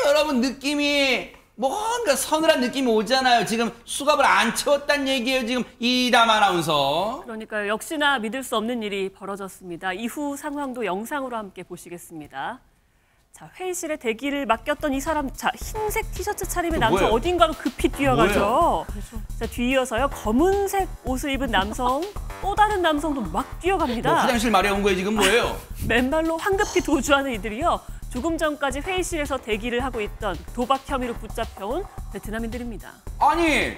여러분 느낌이 뭔가 서늘한 느낌이 오잖아요. 지금 수갑을 안 채웠다는 얘기예요. 지금 이담 아나운서. 그러니까요. 역시나 믿을 수 없는 일이 벌어졌습니다. 이후 상황도 영상으로 함께 보시겠습니다. 자, 회의실에 대기를 맡겼던 이 사람, 자, 흰색 티셔츠 차림의 남성 뭐예요? 어딘가로 급히 뛰어가죠. 그렇죠. 자, 뒤이어서요. 검은색 옷을 입은 남성, 또 다른 남성도 막 뛰어갑니다. 뭐 화장실 마려운 거예요, 지금 뭐예요? 맨발로 황급히 도주하는 이들이요. 조금 전까지 회의실에서 대기를 하고 있던 도박 혐의로 붙잡혀온 베트남인들입니다. 아니,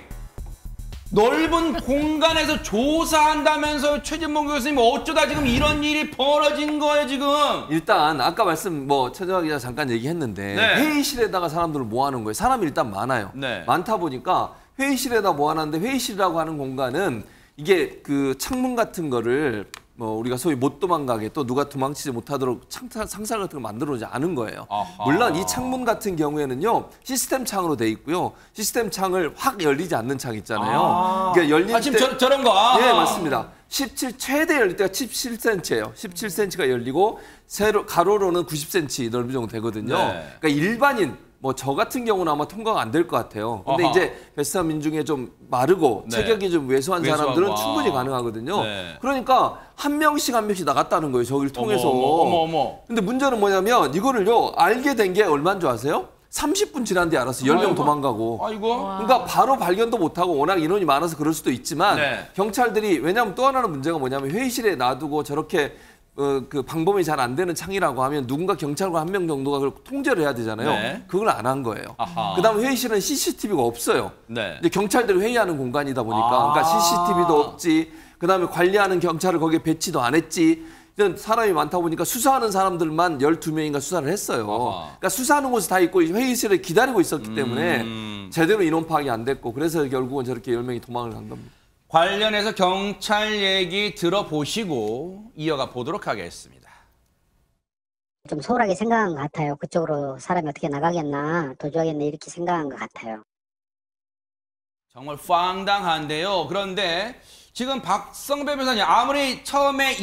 넓은 공간에서 조사한다면서 최진봉 교수님 어쩌다 지금 이런 일이 벌어진 거예요, 지금? 일단 아까 최정아 기자 잠깐 얘기했는데 네. 회의실에다가 사람들을 모아놓은 거예요. 사람이 일단 많아요. 네. 많다 보니까 회의실에다 모아놨는데 회의실이라고 하는 공간은 이게 그 창문 같은 거를 우리가 소위 못 도망가게 또 누가 도망치지 못하도록 상살 같은 걸 만들어 놓지 않은 거예요. 아하. 물론 이 창문 같은 경우에는요 시스템 창으로 돼 있고요. 시스템 창을 확 열리지 않는 창 있잖아요. 그러니까 열릴 때 지금 저런 거. 네, 맞습니다. 최대 열릴 때가 17cm예요. 17cm가 열리고 가로로는 90cm 넓이 정도 되거든요. 네. 그러니까 일반인 저 같은 경우는 아마 통과가 안 될 것 같아요. 근데 아하. 이제 베트남 민중에 좀 마르고 네. 체격이 좀 왜소한 사람들은 충분히 가능하거든요. 네. 그러니까 한 명씩 나갔다는 거예요. 저기를 통해서. 어머. 근데 문제는 뭐냐면 이거를요 알게 된 게 얼마인 줄 아세요? 30분 지난 뒤에 알았어요. 10명 도망가고. 아이고. 그러니까 바로 발견도 못하고 워낙 인원이 많아서 그럴 수도 있지만 네. 경찰들이 왜냐하면 또 하나는 문제가 뭐냐면 회의실에 놔두고 저렇게 그 방범이 잘 안 되는 창이라고 하면 누군가 경찰관 1명 정도가 그걸 통제를 해야 되잖아요. 네. 그걸 안 한 거예요. 아하. 그다음에 회의실은 CCTV가 없어요. 네. 이제 경찰들이 회의하는 공간이다 보니까 그러니까 CCTV도 없지. 그다음에 관리하는 경찰을 거기에 배치도 안 했지. 사람이 많다 보니까 수사하는 사람들만 12명인가 수사를 했어요. 그러니까 수사하는 곳이 다 있고 회의실에 기다리고 있었기 때문에 제대로 인원 파악이 안 됐고 그래서 결국은 저렇게 10명이 도망을 간 겁니다. 관련해서 경찰 얘기 들어보시고 이어가 보도록 하겠습니다. 좀 소홀하게 생각한 것 같아요. 그쪽으로 사람이 어떻게 나가겠나, 도주하겠나 이렇게 생각한 것 같아요. 정말 황당한데요. 그런데 지금 박성배 변호사님 아무리 처음에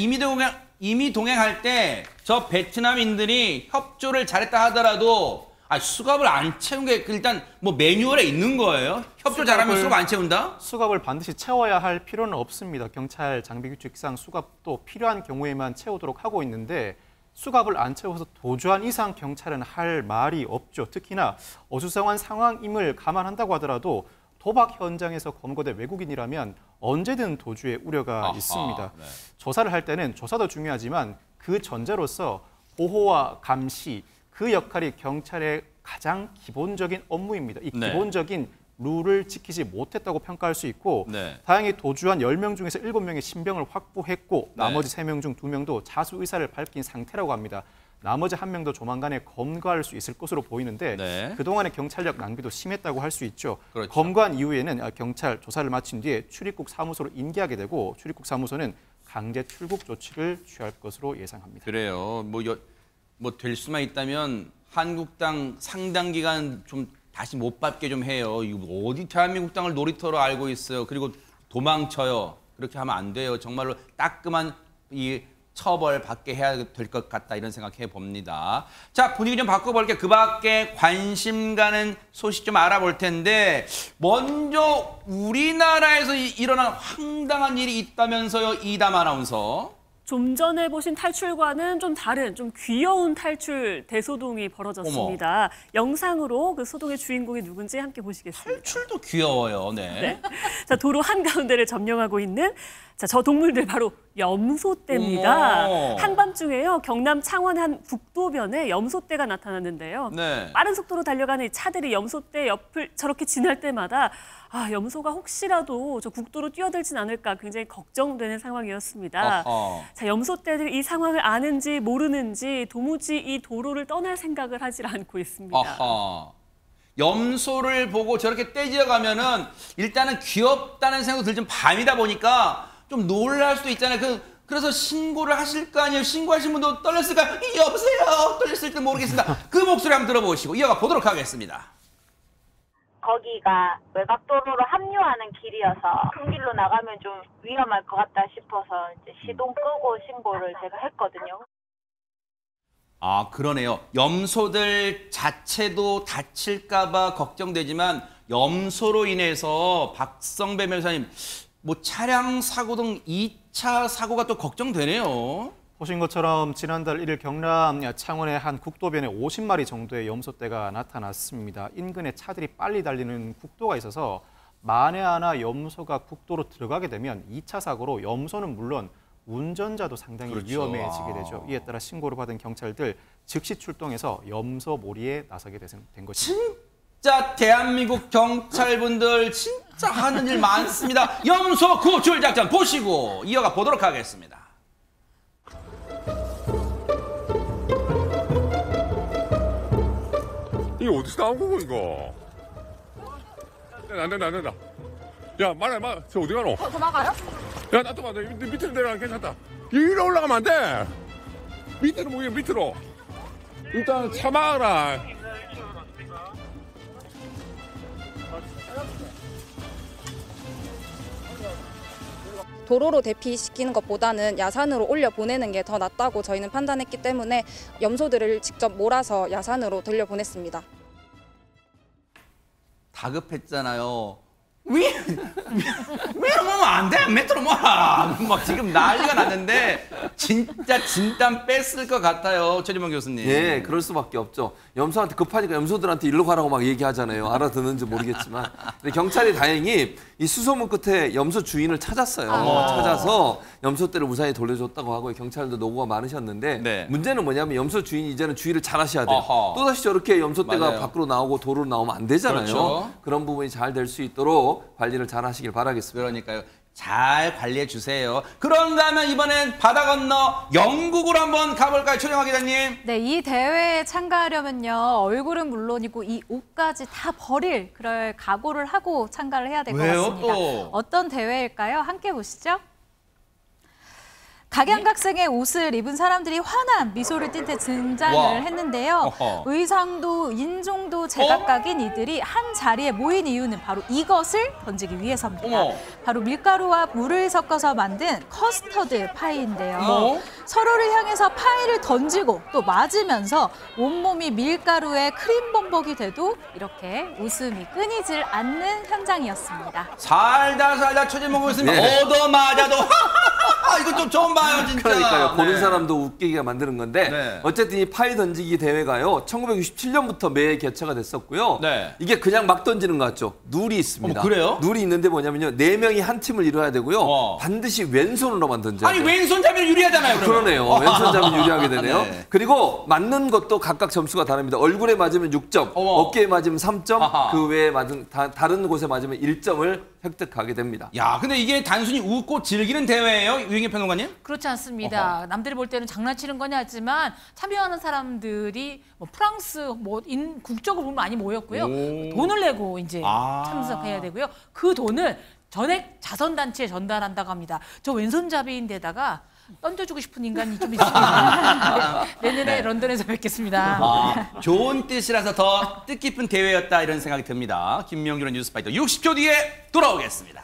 이미 동행할 때 저 베트남인들이 협조를 잘했다 하더라도 수갑을 안 채운 게 일단 매뉴얼에 있는 거예요? 협조 잘하면 수갑 안 채운다? 수갑을 반드시 채워야 할 필요는 없습니다. 경찰 장비 규칙상 수갑도 필요한 경우에만 채우도록 하고 있는데 수갑을 안 채워서 도주한 이상 경찰은 할 말이 없죠. 특히나 어수선한 상황임을 감안한다고 하더라도 도박 현장에서 검거된 외국인이라면 언제든 도주의 우려가 있습니다. 네. 조사를 할 때는 조사도 중요하지만 그 전제로서 보호와 감시, 그 역할이 경찰의 가장 기본적인 업무입니다. 이 네. 기본적인 룰을 지키지 못했다고 평가할 수 있고 네. 다행히 도주한 10명 중에서 7명의 신병을 확보했고 네. 나머지 3명 중 2명도 자수 의사를 밝힌 상태라고 합니다. 나머지 1명도 조만간에 검거할 수 있을 것으로 보이는데 네. 그동안의 경찰력 낭비도 심했다고 할 수 있죠. 그렇죠. 검거한 이후에는 경찰 조사를 마친 뒤에 출입국 사무소로 인계하게 되고 출입국 사무소는 강제 출국 조치를 취할 것으로 예상합니다. 그래요. 될 수만 있다면 한국 땅 상당 기간 좀 다시 못 밟게 좀 해요. 이거 어디 대한민국 땅을 놀이터로 알고 있어요. 그리고 도망쳐요. 그렇게 하면 안 돼요. 정말로 따끔한 이 처벌받게 해야 될 것 같다 이런 생각해 봅니다. 자, 분위기 좀 바꿔볼게요. 그 밖에 관심 가는 소식 좀 알아볼 텐데 먼저 우리나라에서 일어난 황당한 일이 있다면서요, 이담 아나운서. 좀 전에 보신 탈출과는 좀 다른, 좀 귀여운 탈출 대소동이 벌어졌습니다. 어머. 영상으로 그 소동의 주인공이 누군지 함께 보시겠습니다. 탈출도 귀여워요. 네. 네. 자, 도로 한가운데를 점령하고 있는 저 동물들 바로 염소떼입니다. 어머. 한밤중에요. 경남 창원의 한 국도변에 염소떼가 나타났는데요. 네. 빠른 속도로 달려가는 차들이 염소떼 옆을 저렇게 지날 때마다 염소가 혹시라도 저 국도로 뛰어들진 않을까 굉장히 걱정되는 상황이었습니다. 자, 염소떼들이 이 상황을 아는지 모르는지 도무지 이 도로를 떠날 생각을 하질 않고 있습니다. 염소를 보고 저렇게 떼지어가면은 일단은 귀엽다는 생각도 들지만 밤이다 보니까 좀 놀랄 수도 있잖아요. 그래서 신고를 하실 거 아니에요. 신고하신 분도 떨렸을까요? 여보세요. 떨렸을지 모르겠습니다. 그 목소리 한번 들어보시고 이어가 보도록 하겠습니다. 거기가 외곽도로로 합류하는 길이어서 큰 길로 나가면 좀 위험할 것 같다 싶어서 이제 시동 끄고 신고를 제가 했거든요. 아, 그러네요. 염소들 자체도 다칠까 봐 걱정되지만 염소로 인해서 박성배 변호사님 뭐 차량 사고 등 2차 사고가 또 걱정되네요. 보신 것처럼 지난달 1일 경남 창원의 한 국도변에 50마리 정도의 염소떼가 나타났습니다. 인근에 차들이 빨리 달리는 국도가 있어서 만에 하나 염소가 국도로 들어가게 되면 2차 사고로 염소는 물론 운전자도 상당히 위험해지게 되죠. 이에 따라 신고를 받은 경찰들 즉시 출동해서 염소 몰이에 나서게 된 것입니다. 진짜 대한민국 경찰분들 진짜 하는 일 많습니다. 염소 구출 작전 보시고 이어가 보도록 하겠습니다. 이게 어디서 나온 거고 이거? 안 된다. 야 말해. 저 어디 가노? 도망가요? 야 나 또 봐. 밑으로 내려가면 괜찮다. 위로 올라가면 안 돼. 밑으로 모여 밑으로. 일단 차 막아라. 도로로 대피시키는 것보다는 야산으로 올려보내는 게 더 낫다고 저희는 판단했기 때문에 염소들을 직접 몰아서 야산으로 돌려보냈습니다. 다급했잖아요. 왜 오면 안 돼? 메트로 몰아. 막 지금 난리가 났는데 진짜 진땀 뺐을 것 같아요. 최지만 교수님. 예, 그럴 수밖에 없죠. 염소한테 급하니까 염소들한테 일로 가라고 막 얘기하잖아요. 알아듣는지 모르겠지만. 근데 경찰이 다행히 이 수소문 끝에 염소 주인을 찾았어요. 찾아서 염소떼를 무사히 돌려줬다고 하고 경찰도 노고가 많으셨는데 네. 문제는 뭐냐면 염소 주인이 이제는 주의를 잘 하셔야 돼요. 또다시 저렇게 염소떼가 맞아요. 밖으로 나오고 도로로 나오면 안 되잖아요. 그렇죠. 그런 부분이 잘 될 수 있도록 관리를 잘 하시길 바라겠습니다. 그러니까요. 잘 관리해 주세요. 그런가 하면 이번엔 바다 건너 영국으로 한번 가볼까요, 최정화 기자님? 네, 이 대회에 참가하려면요. 얼굴은 물론이고 이 옷까지 다 버릴 그럴 각오를 하고 참가를 해야 될 것 같습니다. 또? 어떤 대회일까요? 함께 보시죠. 각양각색의 옷을 입은 사람들이 환한 미소를 띤 채 등장을 했는데요. 의상도 인종도 제각각인 이들이 한 자리에 모인 이유는 바로 이것을 던지기 위해서입니다. 바로 밀가루와 물을 섞어서 만든 커스터드 파이인데요. 서로를 향해서 파이를 던지고 또 맞으면서 온몸이 밀가루에 크림 범벅이 돼도 이렇게 웃음이 끊이질 않는 현장이었습니다. 살다 최진봉 교수님 얻어맞아도 이거 좀 처음 봐요 진짜. 그러니까요. 보는 사람도 웃기게 만드는 건데 어쨌든 이 파이 던지기 대회가요. 1967년부터 매해 개최가 됐었고요. 이게 그냥 막 던지는 것 같죠. 룰이 있습니다. 그래요? 룰이 있는데 뭐냐면요. 4명이 한 팀을 이뤄야 되고요. 반드시 왼손으로만 던져야 돼요. 아니 왼손잡이는 유리하잖아요. 그러네요. 왼손잡이는 유리하게 되네요. 그리고 맞는 것도 각각 점수가 다릅니다. 얼굴에 맞으면 6점, 어깨에 맞으면 3점, 그 외에 맞은 다른 곳에 맞으면 1점을 획득하게 됩니다. 야, 근데 이게 단순히 웃고 즐기는 대회예요, 유영애 평론가님? 그렇지 않습니다. 남들이 볼 때는 장난치는 거냐 하지만 참여하는 사람들이 뭐 프랑스 국적으로 보면 많이 모였고요. 돈을 내고 이제 참석해야 되고요. 그 돈을 전액 자선단체에 전달한다고 합니다. 저 왼손잡이인데다가 던져주고 싶은 인간이 좀 있습니다. 내년에 런던에서 뵙겠습니다. 좋은 뜻이라서 더 뜻깊은 대회였다 이런 생각이 듭니다. 김명준의 뉴스파이터 60초 뒤에 돌아오겠습니다.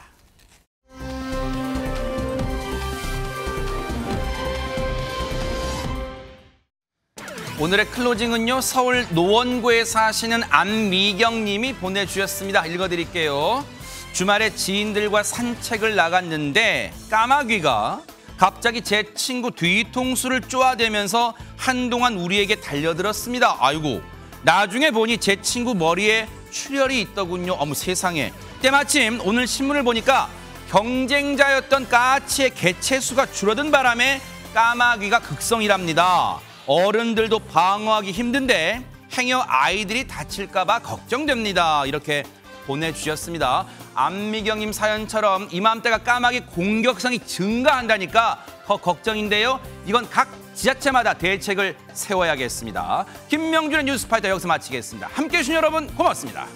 오늘의 클로징은요, 서울 노원구에 사시는 안미경 님이 보내주셨습니다. 읽어드릴게요. 주말에 지인들과 산책을 나갔는데 까마귀가 갑자기 제 친구 뒤통수를 쪼아대면서 한동안 우리에게 달려들었습니다. 아이고, 나중에 보니 제 친구 머리에 출혈이 있더군요. 어머 세상에. 때마침 오늘 신문을 보니까 경쟁자였던 까치의 개체수가 줄어든 바람에 까마귀가 극성이랍니다. 어른들도 방어하기 힘든데 행여 아이들이 다칠까 봐 걱정됩니다. 이렇게 보내주셨습니다. 안미경님 사연처럼 이맘때가 까마귀 공격성이 증가한다니까 더 걱정인데요. 이건 각 지자체마다 대책을 세워야겠습니다. 김명준의 뉴스파이터 여기서 마치겠습니다. 함께해 주신 여러분 고맙습니다.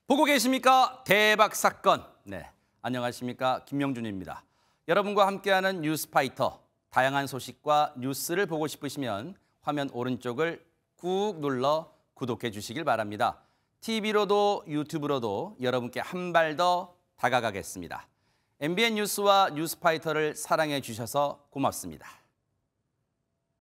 보고 계십니까? 대박 사건. 네, 안녕하십니까? 김명준입니다. 여러분과 함께하는 뉴스파이터. 다양한 소식과 뉴스를 보고 싶으시면 화면 오른쪽을 꾹 눌러 구독해 주시길 바랍니다. TV로도 유튜브로도 여러분께 한 발 더 다가가겠습니다. MBN 뉴스와 뉴스파이터를 사랑해 주셔서 고맙습니다.